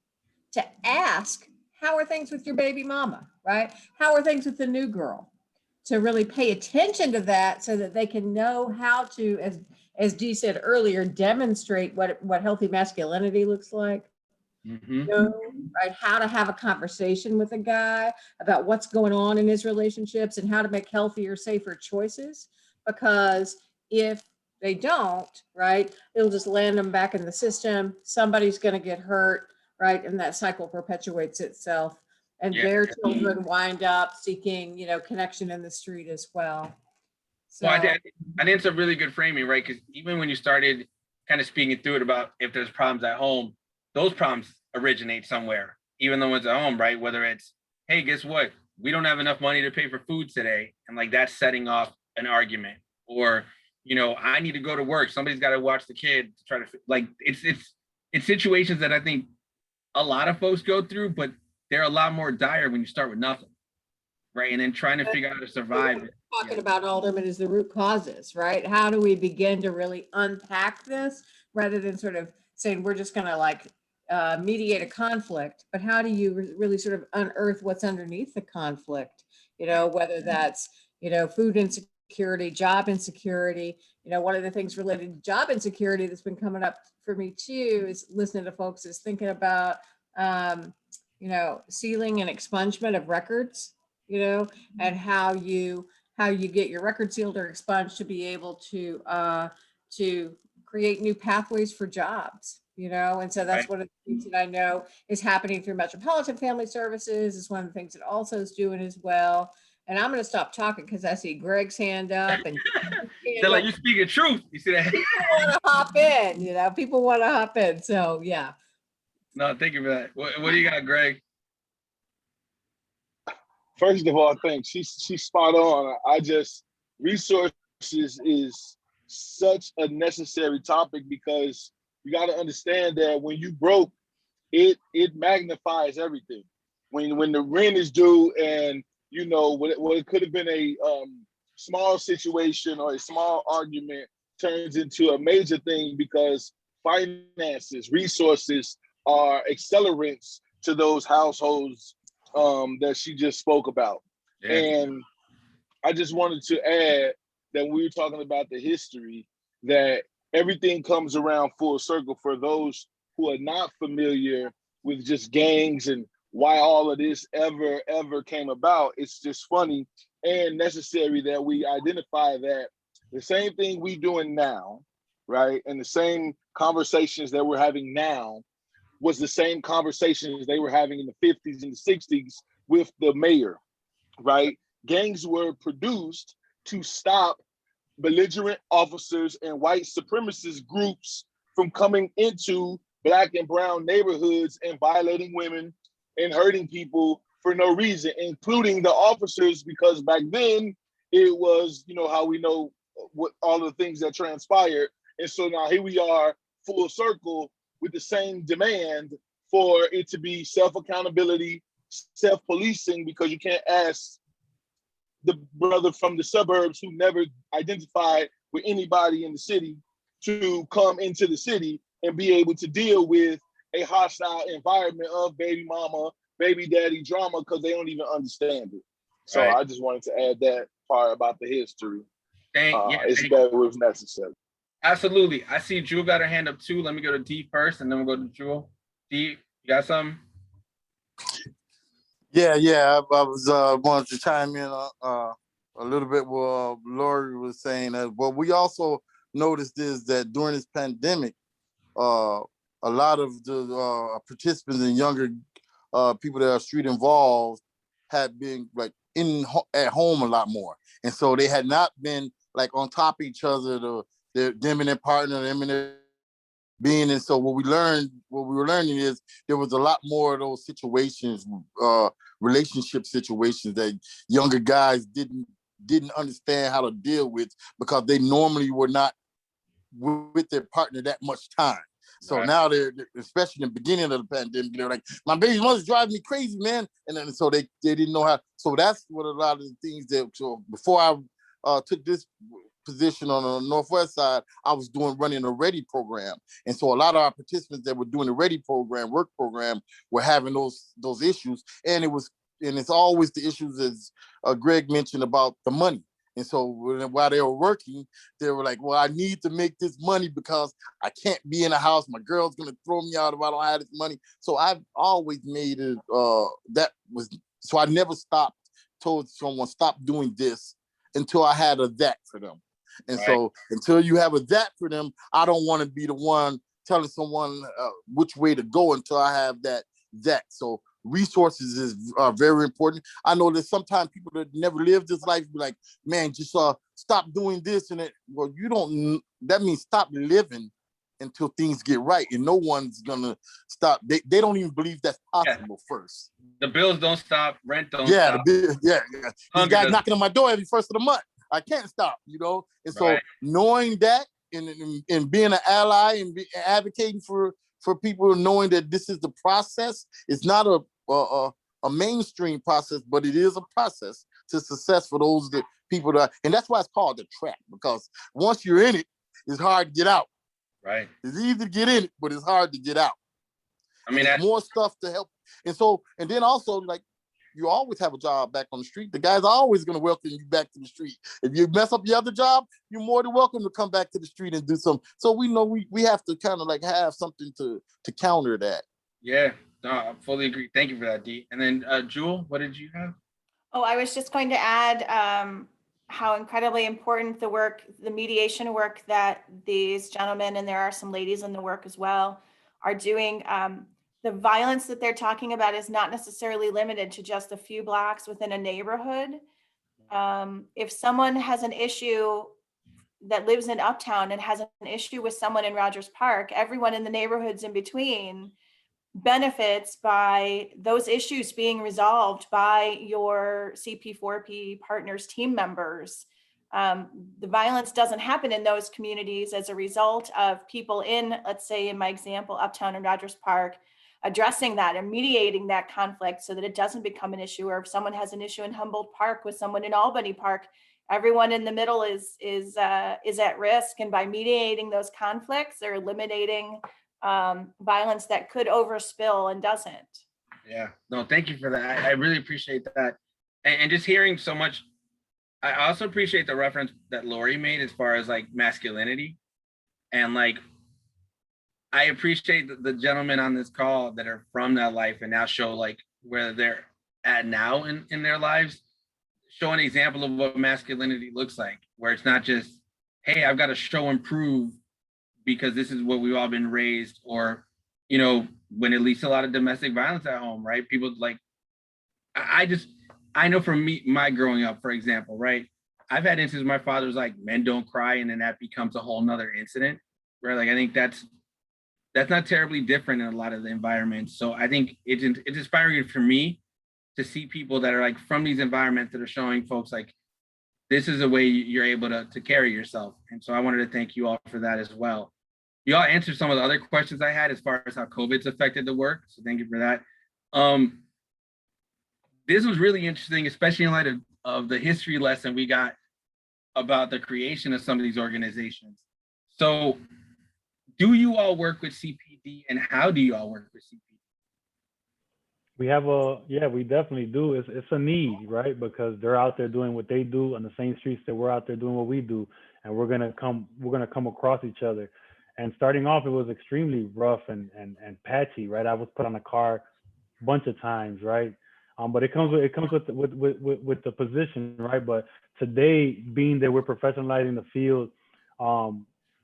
to ask, how are things with your baby mama, right? How are things with the new girl? To really pay attention to that so that they can know how to, as Dee said earlier, demonstrate what healthy masculinity looks like. Mm-hmm. Know, right, how to have a conversation with a guy about what's going on in his relationships and how to make healthier, safer choices. Because if they don't, right, it'll just land them back in the system. Somebody's going to get hurt, right, and that cycle perpetuates itself. And their children wind up seeking, you know, connection in the street as well. So well, I think it's a really good framing, right? Because even when you started kind of speaking through it about if there's problems at home, those problems originate somewhere, even though it's at home, right? Whether it's, hey, guess what? We don't have enough money to pay for food today. And like that's setting off an argument. Or, you know, I need to go to work. Somebody's got to watch the kid to try to, like, it's situations that I think a lot of folks go through, but they're a lot more dire when you start with nothing, right? And then trying to figure out how to survive it. Talking about, Alderman, is the root causes, right? How do we begin to really unpack this rather than sort of saying we're just going to like mediate a conflict, but how do you really sort of unearth what's underneath the conflict? You know, whether that's, you know, food insecurity, insecurity, job insecurity. You know, one of the things related to job insecurity that's been coming up for me too is listening to folks is thinking about, you know, sealing and expungement of records, you know, and how you get your record sealed or expunged to be able to create new pathways for jobs, you know. And so that's Right. one of the things that I know is happening through Metropolitan Family Services. Is one of the things that also is doing as well. And I'm going to stop talking because I see Greg's hand up and They're like, you speaking truth. You see that? people want to hop in, you know, people want to hop in. So yeah. No, thank you for that. What do you got, Greg? First of all, I think she's spot on. Resources is such a necessary topic because you got to understand that when you broke, it magnifies everything. When the rent is due and you know what it could have been a small situation or a small argument turns into a major thing because finances, resources are accelerants to those households that she just spoke about. Yeah. And I just wanted to add that we were talking about the history, that everything comes around full circle for those who are not familiar with just gangs and why all of this ever came about. It's just funny and necessary that we identify that the same thing we doing now, right, and the same conversations that we're having now was the same conversations they were having in the 50s and the 60s with the mayor, right? Gangs were produced to stop belligerent officers and white supremacist groups from coming into Black and brown neighborhoods and violating women and hurting people for no reason, including the officers, because back then it was, you know, how we know what all the things that transpired. And so now here we are full circle with the same demand for it to be self-accountability, self-policing, because you can't ask the brother from the suburbs who never identified with anybody in the city to come into the city and be able to deal with a hostile environment of baby mama, baby daddy drama because they don't even understand it. So Right. I just wanted to add that part about the history. It's Thank better if necessary. Absolutely. I see Jewel got her hand up too. Let me go to D first and then we'll go to Jewel. D, you got something? Yeah. I was wanted to chime in a little bit what Lori was saying. What we also noticed is that during this pandemic, a lot of the participants and younger people that are street involved had been like at home a lot more, and so they had not been like on top of each other. Them and their partner, them and their being. And so what we were learning is there was a lot more of those situations, relationship situations that younger guys didn't understand how to deal with because they normally were not with their partner that much time. So Right. now they're, especially in the beginning of the pandemic, they're like, my baby mother's driving me crazy, man. And then so they didn't know how. So that's what a lot of the things that, so before I took this position on the Northwest side, I was running a Ready program. And so a lot of our participants that were doing the Ready program, work program, were having those issues. And it's always the issues, as Greg mentioned, about the money. And so while they were working, they were like, well, I need to make this money because I can't be in a house. My girl's going to throw me out if I don't have this money. So I've always made it, so I never told someone, stop doing this until I had a that for them. And so until you have a that for them, I don't want to be the one telling someone which way to go until I have that. So resources are very important. I know that sometimes people that never lived this life be like, man, just stop doing this and that. Well, that means stop living until things get right. And no one's gonna stop. They don't even believe that's possible first. The bills don't stop, rent don't stop. This guy's knocking on my door every first of the month. I can't stop, And so knowing that and being an ally and advocating for people, knowing that this is the process, it's not a mainstream process, but it is a process to success for those people that, and that's why it's called the trap, because once you're in it, it's hard to get out. Right. It's easy to get in it, but it's hard to get out. I mean, there's more stuff to help. And then also, like you always have a job back on the street. The guys are always going to welcome you back to the street. If you mess up your other job, you're more than welcome to come back to the street and do something. So we know we have to kind of like have something to counter that. Yeah, no, I fully agree. Thank you for that, Dee. And then Jewel, what did you have? Oh, I was just going to add how incredibly important the mediation work that these gentlemen, and there are some ladies in the work as well, are doing. The violence that they're talking about is not necessarily limited to just a few blocks within a neighborhood. If someone has an issue that lives in Uptown and has an issue with someone in Rogers Park, everyone in the neighborhoods in between benefits by those issues being resolved by your CP4P partners, team members. The violence doesn't happen in those communities as a result of people in, let's say in my example, Uptown and Rogers Park, addressing that and mediating that conflict so that it doesn't become an issue. Or if someone has an issue in Humboldt Park with someone in Albany Park, everyone in the middle is at risk. And by mediating those conflicts, they're eliminating violence that could overspill and doesn't. Yeah, no, thank you for that. I really appreciate that. And just hearing so much, I also appreciate the reference that Lori made as far as like masculinity. And like, I appreciate the gentlemen on this call that are from that life and now show like where they're at now in their lives, show an example of what masculinity looks like, where it's not just, hey, I've got to show and prove because this is what we've all been raised, or, you know, when it leads to a lot of domestic violence at home, right? People like, I know from me, my growing up, for example, right? I've had instances my father's like, men don't cry, and then that becomes a whole nother incident, right? Like, I think that's not terribly different in a lot of the environments. So I think it's inspiring for me to see people that are like from these environments that are showing folks like, this is a way you're able to carry yourself. And so I wanted to thank you all for that as well. You all answered some of the other questions I had as far as how COVID's affected the work. So thank you for that. This was really interesting, especially in light of the history lesson we got about the creation of some of these organizations. So do you all work with CPD, and how do you all work with CPD? We definitely do. It's a need, right? Because they're out there doing what they do on the same streets that we're out there doing what we do, and we're gonna come across each other. And starting off, it was extremely rough and patchy, right? I was put on a car a bunch of times, right? But it comes with the position, right? But today, being that we're professionalizing the field,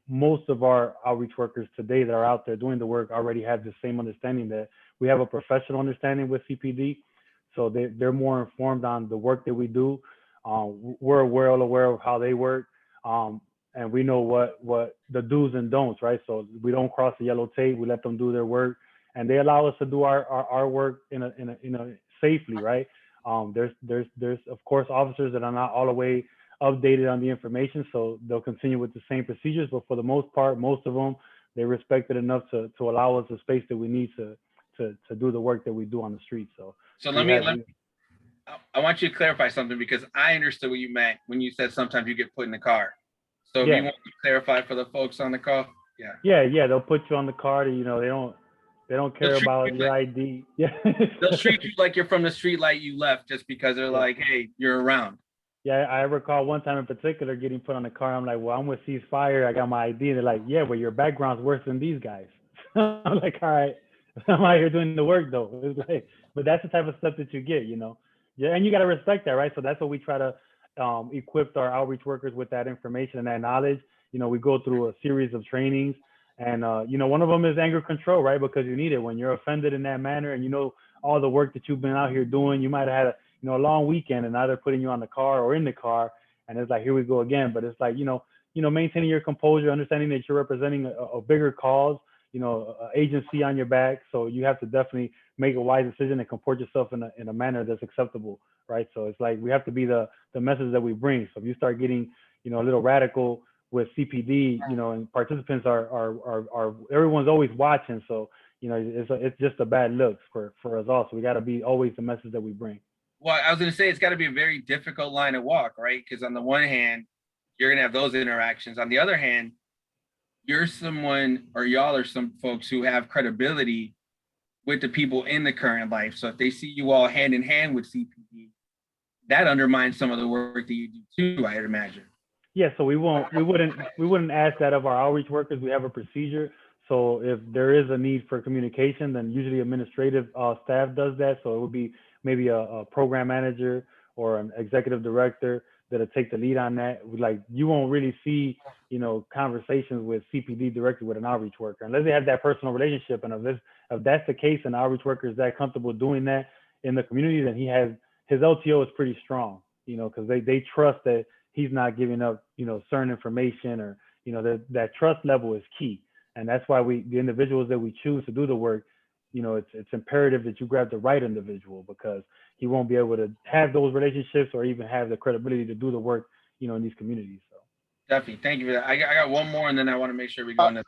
most of our outreach workers today that are out there doing the work already have the same understanding that we have a professional understanding with CPD. So they're more informed on the work that we do. We're well aware of how they work. And we know what the do's and don'ts, right? So we don't cross the yellow tape. We let them do their work, and they allow us to do our work in a safely, right? There's of course officers that are not all the way updated on the information, so they'll continue with the same procedures. But for the most part, most of them, they respect it enough to allow us the space that we need to do the work that we do on the street. So I want you to clarify something, because I understood what you meant when you said sometimes you get put in the car. So if you want to clarify for the folks on the call, yeah, they'll put you on the car. You know, they don't care about your ID. Yeah, they'll treat you like you're from the street light you left, just because they're like, hey, you're around. Yeah, I recall one time in particular getting put on the car. I'm like, well, I'm with Ceasefire. I got my ID. And they're like, yeah, but your background's worse than these guys. I'm like, all right, I'm out here doing the work though. It's like, but that's the type of stuff that you get, you know. Yeah, and you got to respect that, right? So that's what we try to equip our outreach workers with, that information and that knowledge. You know, we go through a series of trainings, and you know, one of them is anger control, right? Because you need it when you're offended in that manner, and you know all the work that you've been out here doing. You might have had a long weekend, and now they're putting you on the car or in the car, and it's like, here we go again. But it's like, you know, maintaining your composure, understanding that you're representing a bigger cause, you know, agency on your back. So you have to definitely make a wise decision and comport yourself in a manner that's acceptable, right? So it's like, we have to be the message that we bring. So if you start getting, you know, a little radical with CPD, you know, and participants are everyone's always watching. So, you know, it's just a bad look for us all. So we got to be always the message that we bring. Well, I was going to say, it's got to be a very difficult line to walk, right? Because on the one hand, you're going to have those interactions. On the other hand, you're someone, or y'all are some folks who have credibility with the people in the current life. So if they see you all hand in hand with CPD, that undermines some of the work that you do too, I'd imagine. Yeah, so we wouldn't ask that of our outreach workers. We have a procedure. So if there is a need for communication, then usually administrative staff does that. So it would be maybe a program manager or an executive director that'll take the lead on that. Like, you won't really see, conversations with CPD directly with an outreach worker unless they have that personal relationship. And if that's the case and the outreach worker is that comfortable doing that in the community, then his LTO is pretty strong, because they trust that he's not giving up, certain information, or, that trust level is key. And that's why the individuals that we choose to do the work, it's imperative that you grab the right individual, because he won't be able to have those relationships or even have the credibility to do the work, in these communities. So definitely, thank you for that. I got one more, and then I want to make sure we go into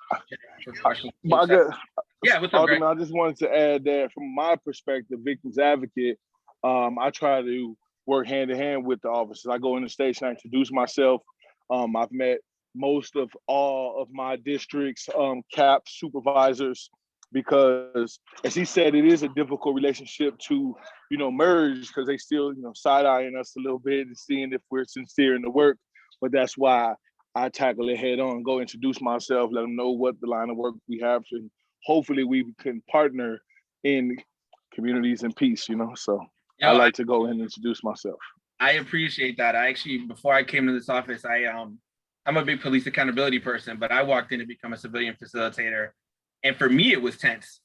for questions. Yeah, what's up, Greg? I just wanted to add that from my perspective, victims advocate, I try to work hand in hand with the officers. I go in the station, I introduce myself. I've met most of all of my district's CAP supervisors, because, as he said, it is a difficult relationship to, merge, because they still, side-eyeing us a little bit and seeing if we're sincere in the work. But that's why I tackle it head on, go introduce myself, let them know what the line of work we have, and hopefully we can partner in communities in peace, So I like to go and introduce myself. I appreciate that. I actually, before I came to this office, I'm a big police accountability person, but I walked in to become a civilian facilitator. And for me, it was tense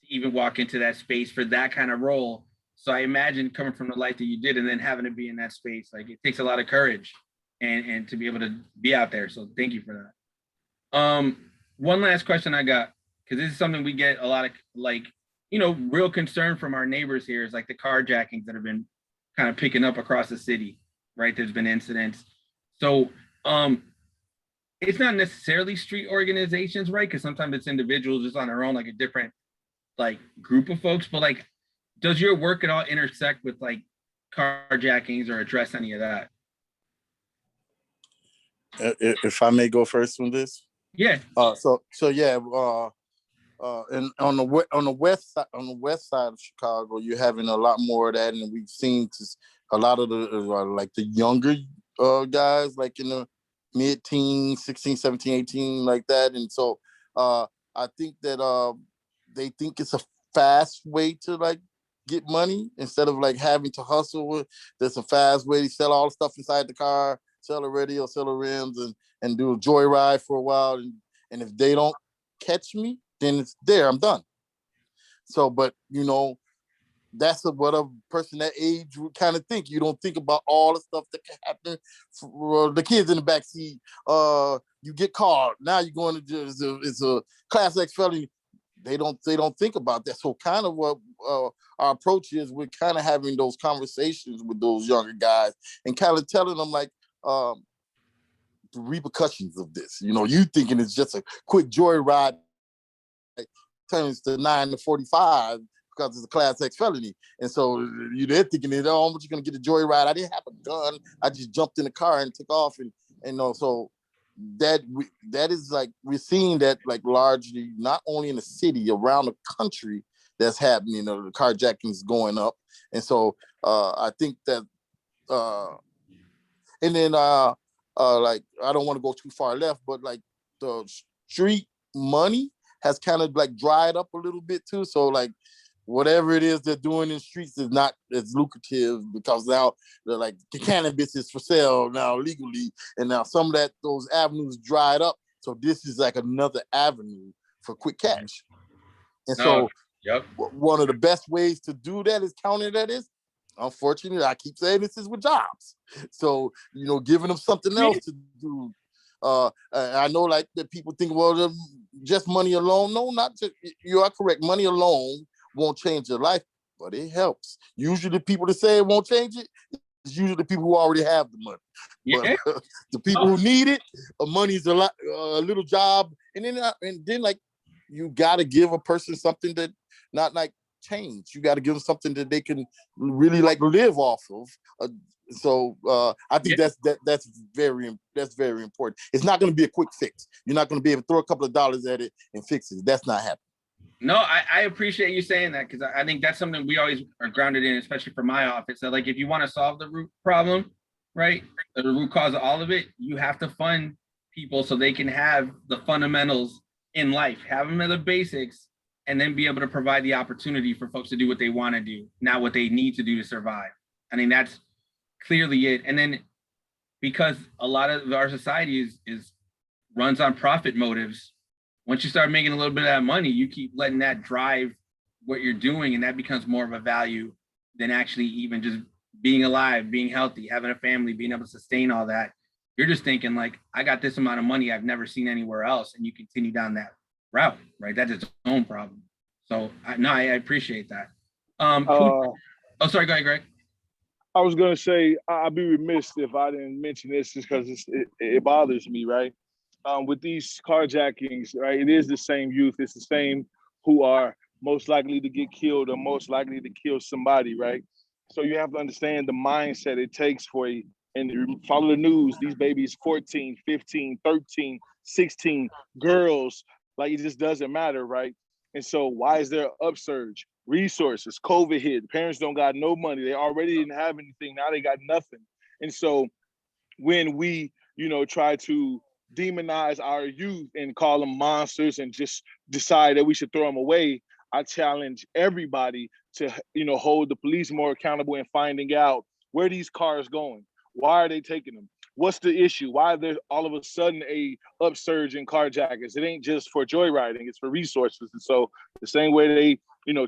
to even walk into that space for that kind of role. So I imagine coming from the life that you did and then having to be in that space, like, it takes a lot of courage and to be able to be out there. So thank you for that. One last question I got, because this is something we get a lot of, real concern from our neighbors here, is like the carjackings that have been kind of picking up across the city, right? There's been incidents. So it's not necessarily street organizations, right? Because sometimes it's individuals just on their own, like a different group of folks. But does your work at all intersect with carjackings or address any of that? If I may go first on this. Yeah. So yeah. And on the west side of Chicago, you're having a lot more of that, and we've seen a lot of the younger guys, in the mid-teens, 16, 17, 18, like that. And so I think that they think it's a fast way to get money instead of having to hustle. There's a fast way to sell all the stuff inside the car, sell a radio, sell the rims, and do a joyride for a while. And if they don't catch me, then it's there, I'm done. So, but that's what a person that age would kind of think. You don't think about all the stuff that can happen for the kids in the backseat. You get caught. Now you're going to jail. It's a Class X felony. They don't think about that. So kind of what our approach is, we're kind of having those conversations with those younger guys and kind of telling them the repercussions of this. You thinking it's just a quick joyride turns to 9 to 45 because it's a Class X felony. And so they're thinking, oh, I'm just going to get a joyride. I didn't have a gun. I just jumped in the car and took off. And so that is we're seeing that largely, not only in the city, around the country, that's happening. The carjackings going up. And so I think that, and then I don't want to go too far left, but the street money has kind of dried up a little bit too. So whatever it is they're doing in the streets is not as lucrative, because now they're the cannabis is for sale now legally, and now some of those avenues dried up. So this is another avenue for quick cash. And so one of the best ways to do that is counter that is, unfortunately, I keep saying this, is with jobs. So giving them something else to do. I know that people think, well, just money alone. No, not just, you are correct. Money alone won't change your life, but it helps. Usually the people that say it won't change it is usually the people who already have the money. Yeah. But the people who need it, money's a little job. And then you got to give a person something that not change. You got to give them something that they can really live off of. So I think that's very important. It's not going to be a quick fix. You're not going to be able to throw a couple of dollars at it and fix it. That's not happening. No, I appreciate you saying that, because I think that's something we always are grounded in, especially for my office. So like, if you want to solve the root problem, right, the root cause of all of it, you have to fund people so they can have the fundamentals in life, have them at the basics, and then be able to provide the opportunity for folks to do what they want to do, not what they need to do to survive. I mean, that's clearly it. And then because a lot of our society is runs on profit motives, once you start making a little bit of that money, you keep letting that drive what you're doing, and that becomes more of a value than actually even just being alive, being healthy, having a family, being able to sustain all that. You're just thinking like, I got this amount of money I've never seen anywhere else, and you continue down that route, right? That's its own problem. So I appreciate that. Oh, sorry, go ahead, Greg. I was gonna say I'd be remiss if I didn't mention this, just because it bothers me, right? With these carjackings, right? It is the same youth. It's the same who are most likely to get killed or most likely to kill somebody, right? So you have to understand the mindset it takes for a, and follow the news. These babies 14, 15, 13, 16, girls, like it just doesn't matter, right? And so why is there an upsurge? Resources, COVID hit, parents don't got no money. They already didn't have anything. Now they got nothing. And so when we, try to demonize our youth and call them monsters and just decide that we should throw them away, I challenge everybody to, hold the police more accountable in finding out where these cars going. Why are they taking them? What's the issue? Why there's all of a sudden a upsurge in carjackings? It ain't just for joyriding, it's for resources. And so the same way they,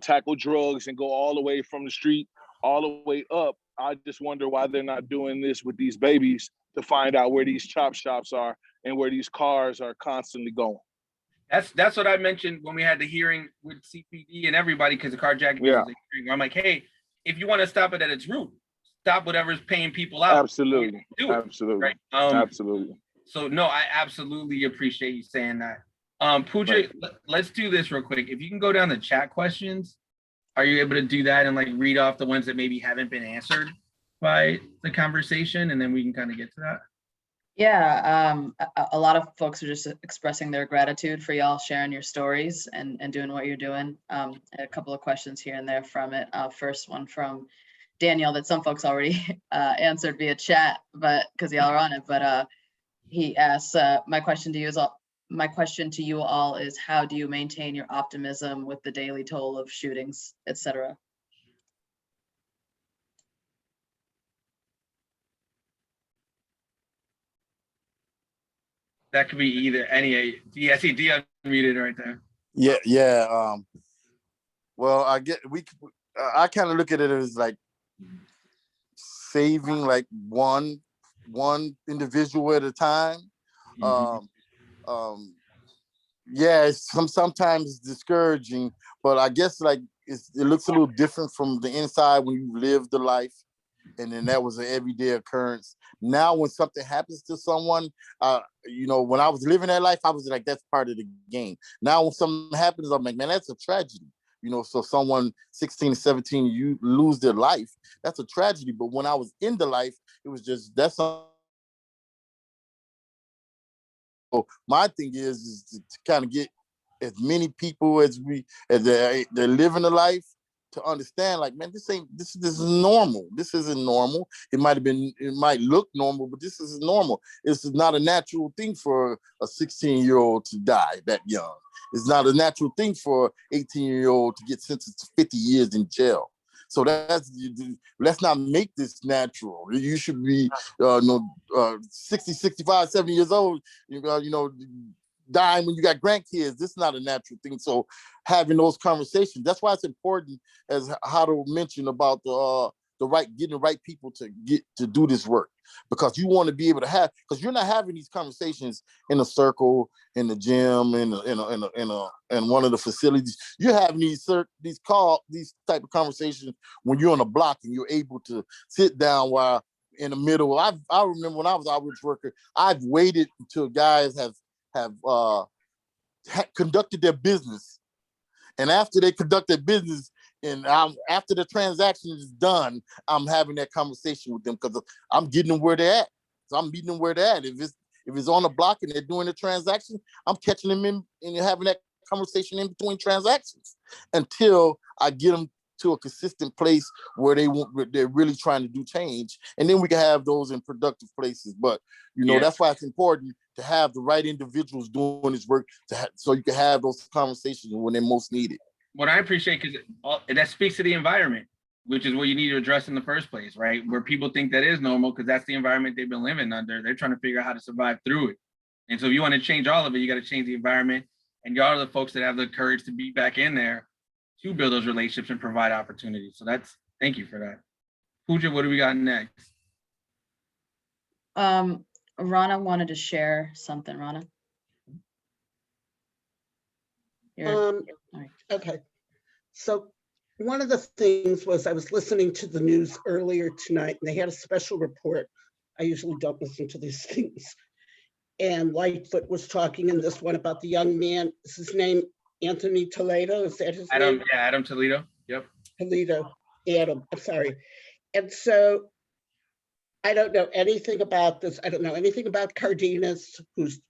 tackle drugs and go all the way from the street all the way up, I just wonder why they're not doing this with these babies to find out where these chop shops are and where these cars are constantly going. That's what I mentioned when we had the hearing with CPD and everybody, because the carjacking was a hearing. I'm like, hey, if you want to stop it at its root, stop whatever's paying people out. Absolutely. Do it, absolutely. right? Absolutely. So no, I absolutely appreciate you saying that. Pooja, right. Let's do this real quick. If you can go down the chat questions, are you able to do that and like read off the ones that maybe haven't been answered by the conversation, and then we can kind of get to that? Yeah, a lot of folks are just expressing their gratitude for y'all sharing your stories and doing what you're doing. A couple of questions here and there from it. First one from Daniel that some folks already answered via chat, but because y'all are on it. But he asks, my question to you all is, how do you maintain your optimism with the daily toll of shootings, etc.? That could be either any. I see D unmuted right there. Yeah. Well, I kind of look at it as like saving like one individual at a time. Yeah, it's sometimes discouraging, but I guess like it looks a little different from the inside when you live the life, and then that was an everyday occurrence. Now, when something happens to someone, when I was living that life, I was like, that's part of the game. Now, when something happens, I'm like, man, that's a tragedy. So someone 16, 17, you lose their life, that's a tragedy. But when I was in the life, it was just, that's something. So my thing is to kind of get as many people as they're living the life to understand, like, man, this is normal. This isn't normal. It might look normal, but this is normal. This is not a natural thing for a 16-year-old to die that young. It's not a natural thing for an 18-year-old to get sentenced to 50 years in jail. So let's not make this natural. You should be 60, 65, 70 years old, dying when you got grandkids. This is not a natural thing. So having those conversations, that's why it's important, as how to mention about getting the right people to get to do this work, because you want to be able to because you're not having these conversations in a circle, in the gym, in one of the facilities. You're having these type of conversations when you're on a block and you're able to sit down while in the middle. I remember when I was an outreach worker, I've waited until guys have conducted their business, and after they conduct their business, and after the transaction is done, I'm having that conversation with them, because I'm getting them where they're at. So I'm meeting them where they're at. If it's on the block and they're doing the transaction, I'm catching them in and having that conversation in between transactions until I get them to a consistent place where they're really trying to do change. And then we can have those in productive places. But, that's why it's important to have the right individuals doing this work so you can have those conversations when they're most needed. What I appreciate, because that speaks to the environment, which is what you need to address in the first place, right? Where people think that is normal because that's the environment they've been living under. They're trying to figure out how to survive through it. And so if you want to change all of it, you got to change the environment. And y'all are the folks that have the courage to be back in there to build those relationships and provide opportunities. So thank you for that. Pooja, what do we got next? Rana wanted to share something. Rana. Okay. So one of the things was I was listening to the news earlier tonight and they had a special report. I usually don't listen to these things. And Lightfoot was talking in this one about the young man. Is his name Anthony Toledo? Is that his name? Yeah, Adam Toledo. Yep. Toledo. Adam. I'm sorry. And so I don't know anything about this. I don't know anything about Cardenas, who's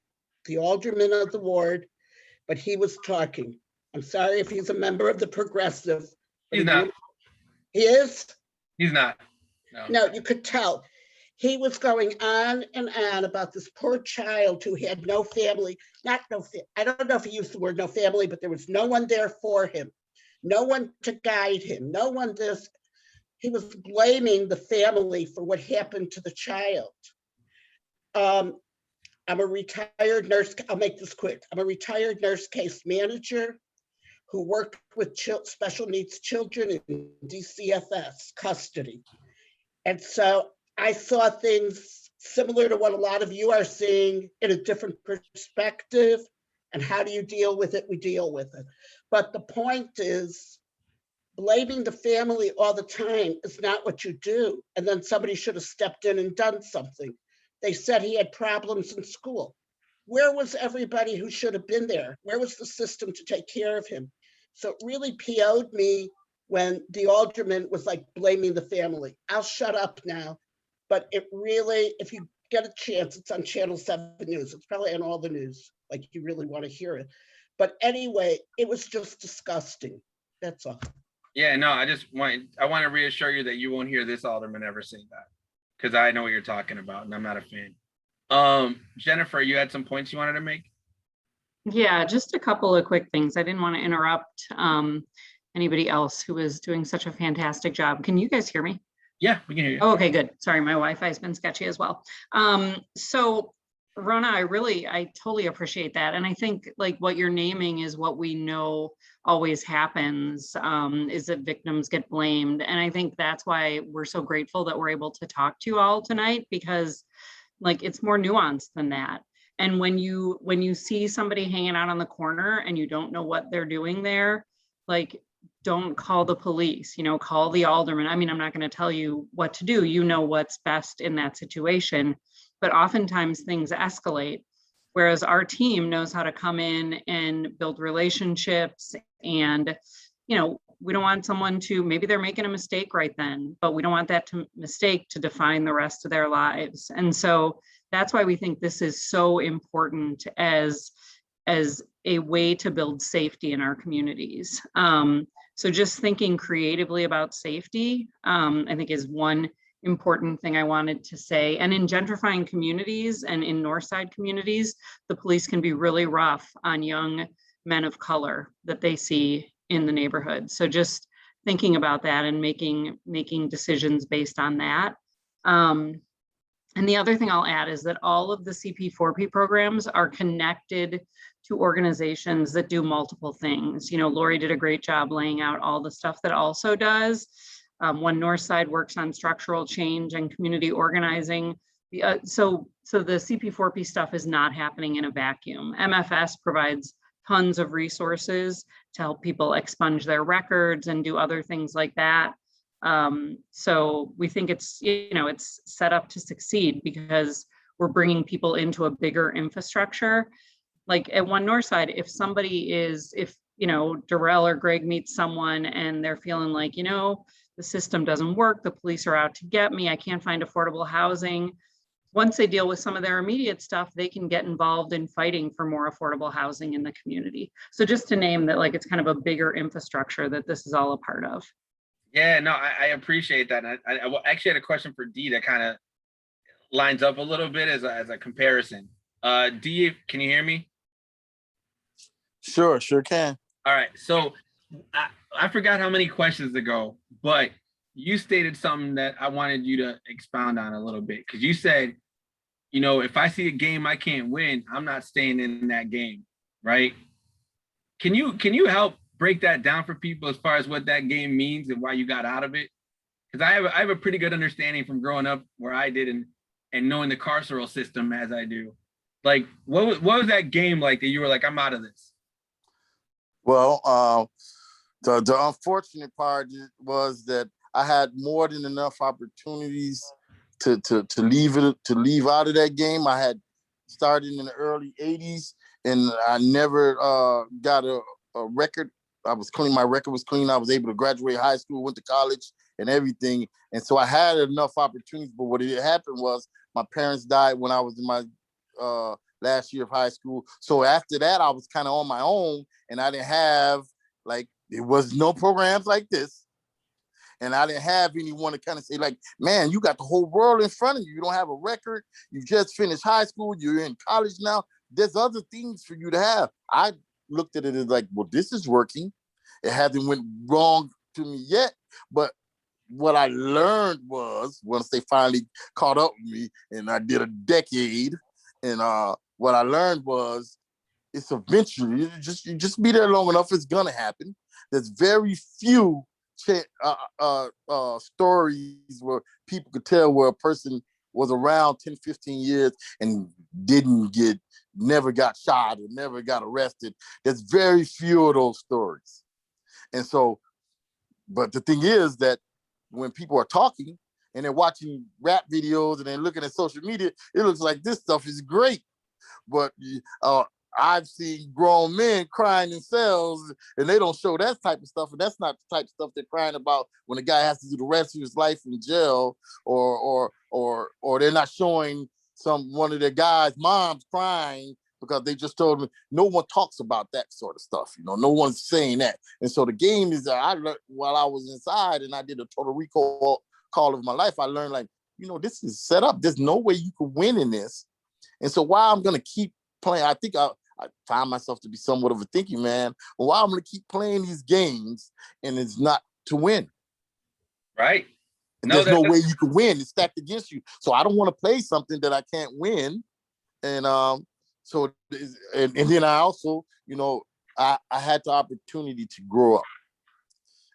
the alderman of the ward, but he was talking. I'm sorry if he's a member of the Progressive. He's not. He is? He's not. No, you could tell. He was going on and on about this poor child who had no family, I don't know if he used the word no family, but there was no one there for him, no one to guide him, no one this. He was blaming the family for what happened to the child. I'm a retired nurse. I'll make this quick. I'm a retired nurse case manager who worked with special needs children in DCFS custody. And so I saw things similar to what a lot of you are seeing in a different perspective. And how do you deal with it? We deal with it. But the point is, blaming the family all the time is not what you do. And then somebody should have stepped in and done something. They said he had problems in school. Where was everybody who should have been there? Where was the system to take care of him? So it really PO'd me when the alderman was like blaming the family. I'll shut up now. But it really, if you get a chance, it's on Channel 7 News. It's probably on all the news, like you really want to hear it. But anyway, it was just disgusting. That's all. Yeah, no, I want to reassure you that you won't hear this alderman ever say that, because I know what you're talking about and I'm not a fan. Jennifer, you had some points you wanted to make? Yeah, just a couple of quick things. I didn't want to interrupt anybody else who was doing such a fantastic job. Can you guys hear me? Yeah, we can hear you. Oh, okay, good. Sorry, my Wi-Fi has been sketchy as well. So Rona, I totally appreciate that. And I think like what you're naming is what we know always happens, is that victims get blamed. And I think that's why we're so grateful that we're able to talk to you all tonight, because like it's more nuanced than that. And when you see somebody hanging out on the corner and you don't know what they're doing there, like don't call the police, call the alderman. I mean, I'm not going to tell you what to do. You know what's best in that situation. But oftentimes things escalate, whereas our team knows how to come in and build relationships. And, we don't want someone to, maybe they're making a mistake right then, but we don't want that mistake to define the rest of their lives. And so that's why we think this is so important as a way to build safety in our communities. So just thinking creatively about safety, I think is one important thing I wanted to say. And in gentrifying communities and in Northside communities, the police can be really rough on young men of color that they see in the neighborhood. So just thinking about that and making decisions based on that. And the other thing I'll add is that all of the CP4P programs are connected to organizations that do multiple things. Lori did a great job laying out all the stuff that also does. One Northside works on structural change and community organizing. So the CP4P stuff is not happening in a vacuum. MFS provides tons of resources to help people expunge their records and do other things like that. So we think it's, it's set up to succeed because we're bringing people into a bigger infrastructure. Like at One Northside, if Daryl or Greg meets someone and they're feeling like, the system doesn't work, the police are out to get me, I can't find affordable housing, once they deal with some of their immediate stuff, they can get involved in fighting for more affordable housing in the community. So just to name that, like, it's kind of a bigger infrastructure that this is all a part of. Yeah, no, I appreciate that. And I actually had a question for Dee that kind of lines up a little bit as a comparison. Dee, can you hear me? Sure can. All right. So I forgot how many questions ago, but you stated something that I wanted you to expound on a little bit, because you said, you know, if I see a game I can't win, I'm not staying in that game, right? Can you help break that down for people as far as what that game means and why you got out of it? Because I have a pretty good understanding from growing up where I did and knowing the carceral system as I do. Like, what was that game like that you were like, I'm out of this? Well, the unfortunate part was that I had more than enough opportunities to leave out of that game. I had started in the early 80s and I never got a record. I was clean. My record was clean. I was able to graduate high school, went to college and everything. And so I had enough opportunities, but what had happened was my parents died when I was in my last year of high school. So after that, I was kind of on my own and I didn't have, like, there was no programs like this. And I didn't have anyone to kind of say, like, man, you got the whole world in front of you. You don't have a record. You just finished high school. You're in college now. There's other things for you to have. I looked at it as like, well, this is working. It hasn't went wrong to me yet. But what I learned was, once they finally caught up with me and I did a decade, and what I learned was, it's eventually, you just be there long enough, it's gonna happen. There's very few stories where people could tell where a person was around 10, 15 years and never got shot or never got arrested. There's very few of those stories. And so, but the thing is that when people are talking and they're watching rap videos and they're looking at social media, it looks like this stuff is great. But I've seen grown men crying in cells and they don't show that type of stuff. And that's not the type of stuff they're crying about when a guy has to do the rest of his life in jail, or they're not showing one of their guys' moms crying because they just told me. No one talks about that sort of stuff. You know, no one's saying that. And so the game is that I learned while I was inside and I did a total recall of my life. I learned, like, you know, this is set up. There's no way you can win in this. And so while I'm going to keep playing, I think I find myself to be somewhat of a thinking man. While I'm going to keep playing these games, and it's not to win. Right. And there's no way you can win. It's stacked against you. So I don't want to play something that I can't win. And so, and then I also, you know, I had the opportunity to grow up.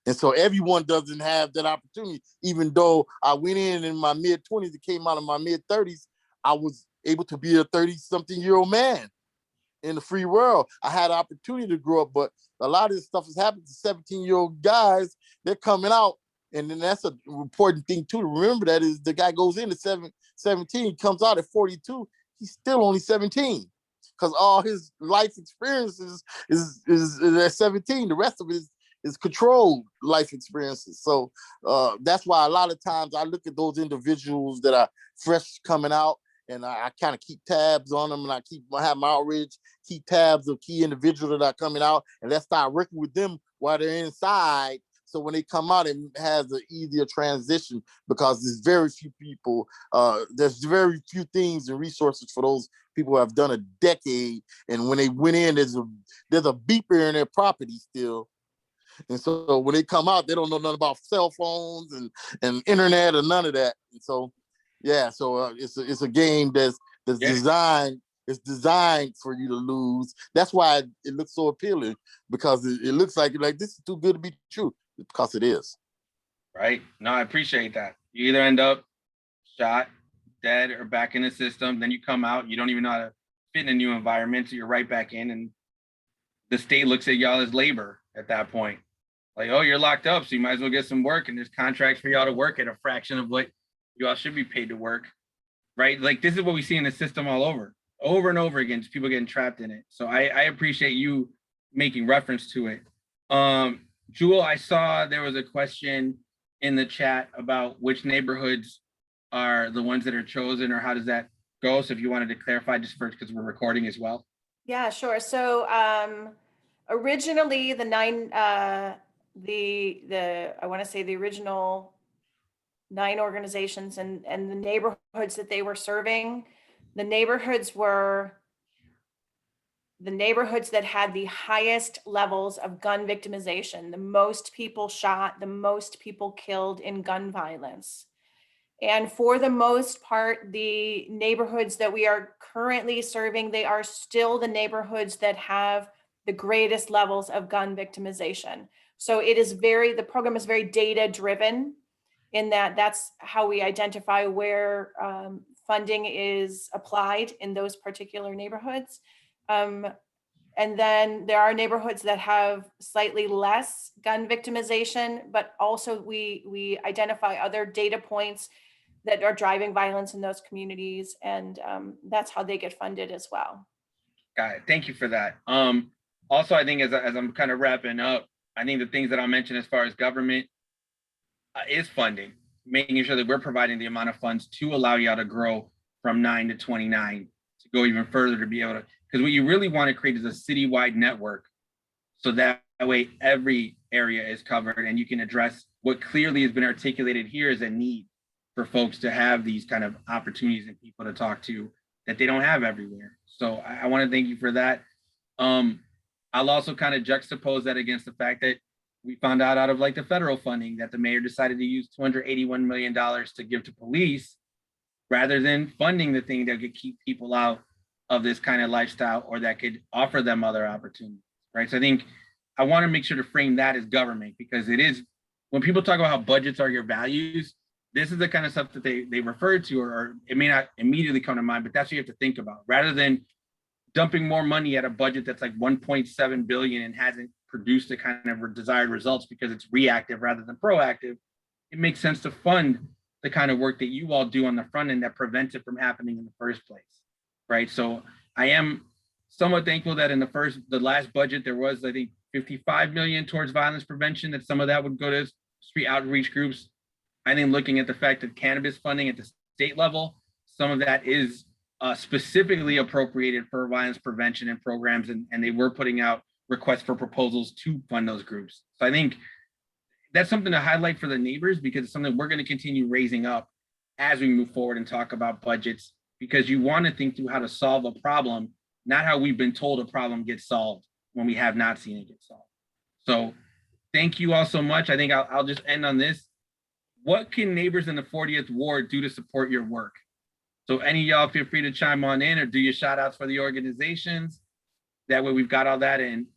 And so everyone doesn't have that opportunity. Even though I went in my mid-20s and came out of my mid-30s, I was able to be a 30-something-year-old man in the free world. I had an opportunity to grow up, but a lot of this stuff has happened to 17-year-old guys. They're coming out, and then that's an important thing too to remember. That is, the guy goes in at 17, comes out at 42. He's still only 17 because all his life experiences is at 17. The rest of it is controlled life experiences. So that's why a lot of times I look at those individuals that are fresh coming out, and I kind of keep tabs on them, and I have my outreach, keep tabs of key individuals that are coming out, and let's start working with them while they're inside. So when they come out, it has an easier transition because there's very few people, there's very few things and resources for those people who have done a decade. And when they went in, there's a beeper in their property still. And so when they come out, they don't know nothing about cell phones and internet or none of that. And so, yeah, so it's a game that's designed. It's designed for you to lose. That's why it looks so appealing, because it looks like this is too good to be true, because it is. Right. No, I appreciate that. You either end up shot, dead, or back in the system. Then you come out, you don't even know how to fit in a new environment, so you're right back in, and the state looks at y'all as labor at that point. Like, oh, you're locked up, so you might as well get some work, and there's contracts for y'all to work at a fraction of what you all should be paid to work, right? Like, this is what we see in the system all over and over again, just people getting trapped in it. So I appreciate you making reference to it. Jewel, I saw there was a question in the chat about which neighborhoods are the ones that are chosen, or how does that go? So if you wanted to clarify just first, because we're recording as well. Yeah, sure. So originally the I want to say the original 9 organizations and the neighborhoods that they were serving, the neighborhoods that had the highest levels of gun victimization, the most people shot, the most people killed in gun violence. And for the most part, the neighborhoods that we are currently serving, they are still the neighborhoods that have the greatest levels of gun victimization. So the program is very data driven in that that's how we identify where funding is applied in those particular neighborhoods. And then there are neighborhoods that have slightly less gun victimization, but also we identify other data points that are driving violence in those communities. And that's how they get funded as well. Got it. Thank you for that. Also, I think as I'm kind of wrapping up, I think the things that I'll mention as far as government is funding, making sure that we're providing the amount of funds to allow y'all to grow from 9 to 29, to go even further, to be able to, because what you really want to create is a citywide network. So that way every area is covered and you can address what clearly has been articulated here as a need for folks to have these kind of opportunities and people to talk to that they don't have everywhere. So I want to thank you for that. I'll also kind of juxtapose that against the fact that we found out of like the federal funding that the mayor decided to use $281 million to give to police rather than funding the thing that could keep people out of this kind of lifestyle or that could offer them other opportunities, right? So I think I want to make sure to frame that as government, because it is, when people talk about how budgets are your values, this is the kind of stuff that they refer to, or it may not immediately come to mind, but that's what you have to think about. Rather than dumping more money at a budget that's like 1.7 billion and hasn't produced the kind of desired results because it's reactive rather than proactive, it makes sense to fund the kind of work that you all do on the front end that prevents it from happening in the first place, right? So I am somewhat thankful that in the last budget, there was, I think, 55 million towards violence prevention, that some of that would go to street outreach groups. I think looking at the fact that cannabis funding at the state level, some of that is specifically appropriated for violence prevention and programs, and they were putting out requests for proposals to fund those groups. So I think that's something to highlight for the neighbors, because it's something we're going to continue raising up as we move forward and talk about budgets, because you want to think through how to solve a problem, not how we've been told a problem gets solved when we have not seen it get solved. So thank you all so much. I think I'll just end on this. What can neighbors in the 40th Ward do to support your work? So any of y'all feel free to chime on in or do your shout outs for the organizations. That way we've got all that, and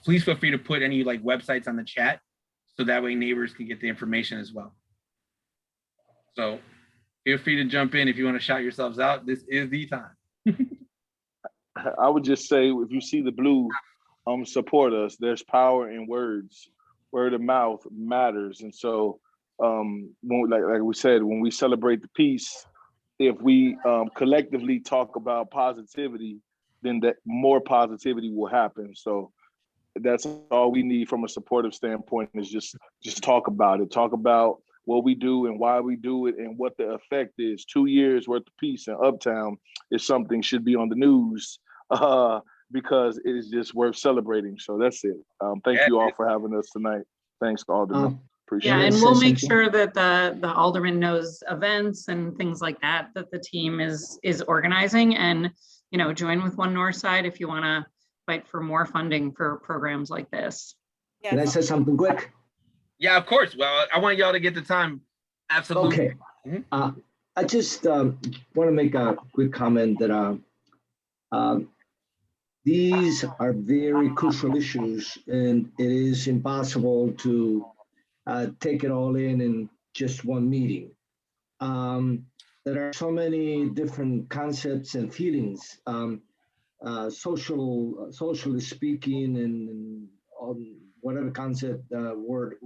please feel free to put any like websites on the chat, so that way neighbors can get the information as well. So feel free to jump in if you want to shout yourselves out. This is the time. I would just say, if you see the blue, support us. There's power in words. Word of mouth matters. And so like we said, when we celebrate the peace, if we collectively talk about positivity, then that more positivity will happen. So that's all we need from a supportive standpoint, is just talk about it. Talk about what we do and why we do it and what the effect is. 2 years worth of peace in Uptown is something should be on the news because it is just worth celebrating. So that's it. Thank you all for having us tonight. Thanks, Alderman. Appreciate Yeah, it. and we'll make sure that the alderman knows events and things like that the team is organizing, and join with One Northside if you want to fight for more funding for programs like this. Yes. Can I say something quick? Yeah, of course. Well, I want y'all to get the time. Absolutely. Okay. I just want to make a quick comment that these are very crucial issues, and it is impossible to take it all in just one meeting. There are so many different concepts and feelings, socially speaking, and on whatever concept word,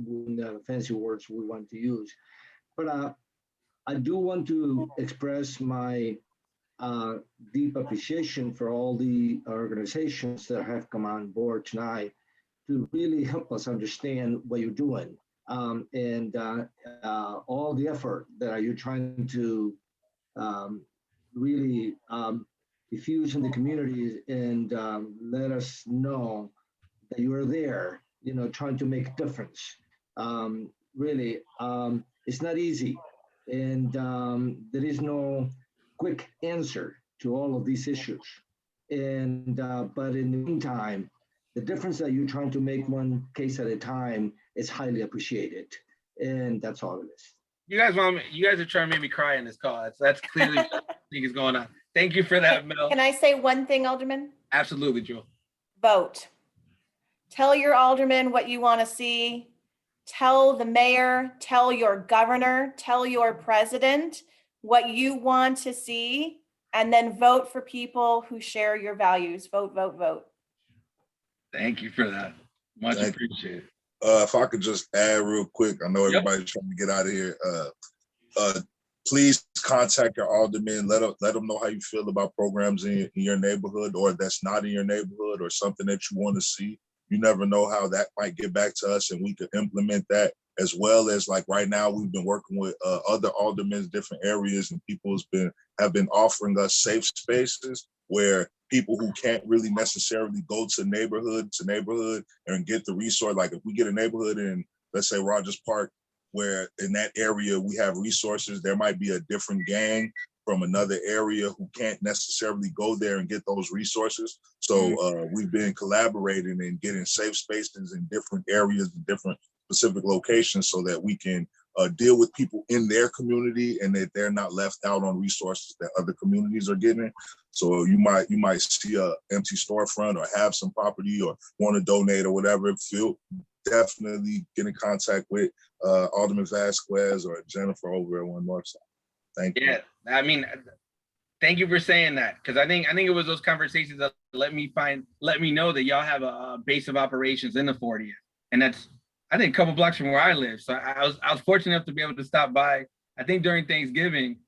fancy words we want to use. But I do want to express my deep appreciation for all the organizations that have come on board tonight to really help us understand what you're doing. and all the effort that you're trying to really diffuse in the communities and let us know that you are there, trying to make a difference. Really, it's not easy, and there is no quick answer to all of these issues. And but in the meantime, the difference that you're trying to make one case at a time is highly appreciated, and that's all it is. You guys are trying to make me cry in this call. That's clearly what I think is going on. Thank you for that, Mel. Can I say one thing, Alderman? Absolutely, Jewel. Vote. Tell your alderman what you want to see. Tell the mayor, tell your governor, tell your president what you want to see, and then vote for people who share your values. Vote, vote, vote. Thank you for that. Much appreciated. If I could just add real quick, I know everybody's trying to get out of here. Please contact your alderman. Let them know how you feel about programs in your neighborhood, or that's not in your neighborhood, or something that you want to see. You never know how that might get back to us, and we could implement that, as well as, like, right now we've been working with other aldermen in different areas, and people have been offering us safe spaces where people who can't really necessarily go to neighborhood and get the resource. Like, if we get a neighborhood in, let's say, Rogers Park, where in that area we have resources, there might be a different gang from another area who can't necessarily go there and get those resources. So we've been collaborating and getting safe spaces in different areas, different specific locations, so that we can deal with people in their community and that they're not left out on resources that other communities are getting. So you might see a empty storefront or have some property or want to donate or whatever. Definitely get in contact with Alderman Vasquez or Jennifer over at One Northside. Thank you. Yeah, I mean, thank you for saying that, because I think it was those conversations that let me know that y'all have a base of operations in the 40th, and that's, I think, a couple blocks from where I live. So I was fortunate enough to be able to stop by, I think, during Thanksgiving,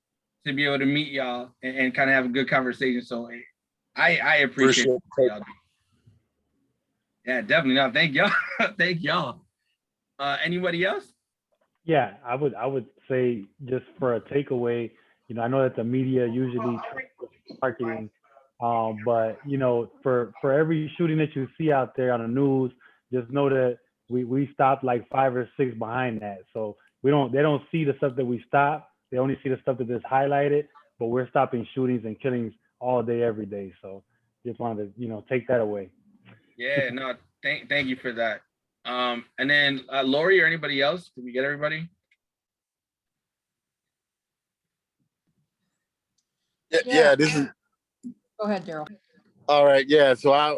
to be able to meet y'all and kind of have a good conversation. So I appreciate what y'all do. Yeah, definitely. No, thank y'all. Thank y'all. Anybody else? Yeah, I would say, just for a takeaway, I know that the media usually marketing, but for every shooting that you see out there on the news, just know that we stopped like 5 or 6 behind that. So they don't see the stuff that we stopped. They only see the stuff that is highlighted, but we're stopping shootings and killings all day, every day. So just wanted to, take that away. Yeah, no, thank you for that. And then Lori or anybody else, did we get everybody? Yeah, this is. Go ahead, Daryl. All right, yeah. So I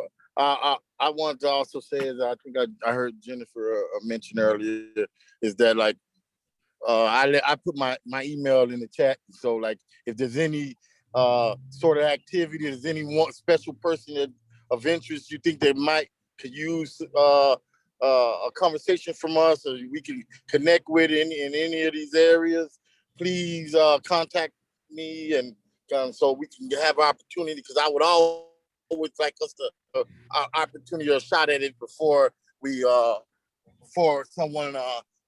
want to also say, as I think I heard Jennifer mention earlier, is that, like, I put my email in the chat. So, like, if there's any sort of activity, there's any one special person of interest you think they could use a conversation from us, or we can connect with in any of these areas, please contact me, and so we can have opportunity, because I would always like us to opportunity or shot at it before someone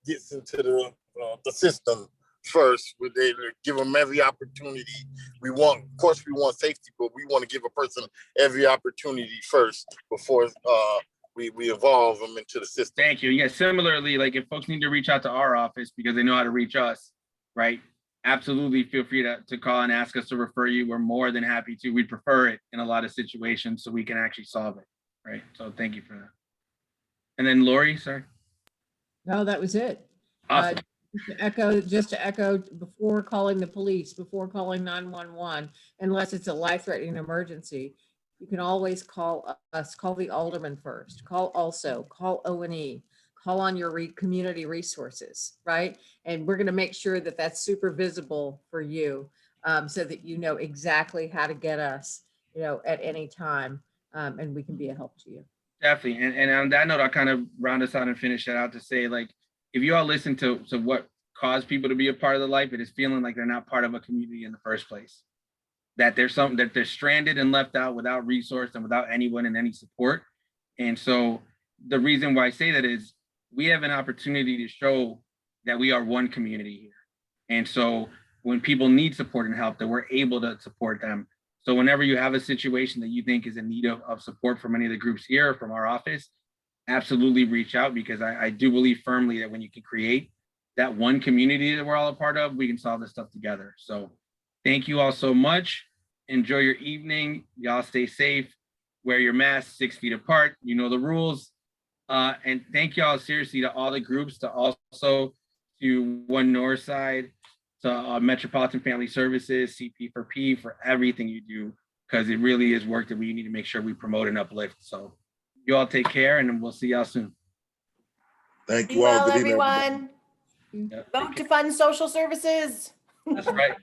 gets into the system first. They give them every opportunity. Of course we want safety, but we want to give a person every opportunity first before we involve them into the system. Thank you. Yeah, similarly, like, if folks need to reach out to our office because they know how to reach us, right? Absolutely feel free to call and ask us to refer you. We're more than happy to. We prefer it in a lot of situations so we can actually solve it, right? So thank you for that. And then Lori, sorry. No, that was it. Awesome. Just to echo, before calling the police, before calling 911, unless it's a life-threatening emergency, you can always call us, call the alderman first, call O&E, call on your community resources, right? And we're going to make sure that that's super visible for you, so that you know exactly how to get us, at any time, and we can be a help to you. Definitely. And on that note, I'll kind of round us out and finish that out to say, like, if you all listen to what caused people to be a part of the life, it is feeling like they're not part of a community in the first place. That there's something that they're stranded and left out without resource and without anyone and any support. And so the reason why I say that is, we have an opportunity to show that we are one community here. And so when people need support and help, that we're able to support them. So whenever you have a situation that you think is in need of support from any of the groups here, from our office, absolutely reach out, because I do believe firmly that when you can create that one community that we're all a part of, we can solve this stuff together. So thank you all so much. Enjoy your evening. Y'all stay safe. Wear your masks 6 feet apart. You know the rules. And thank y'all seriously to all the groups, to also to One Northside, to Metropolitan Family Services, CP4P, for everything you do, because it really is work that we need to make sure we promote and uplift. So you all take care, and we'll see y'all soon. Thank Be you all. well, Good evening, everybody. everyone. Yep. Vote to fund social services. That's right.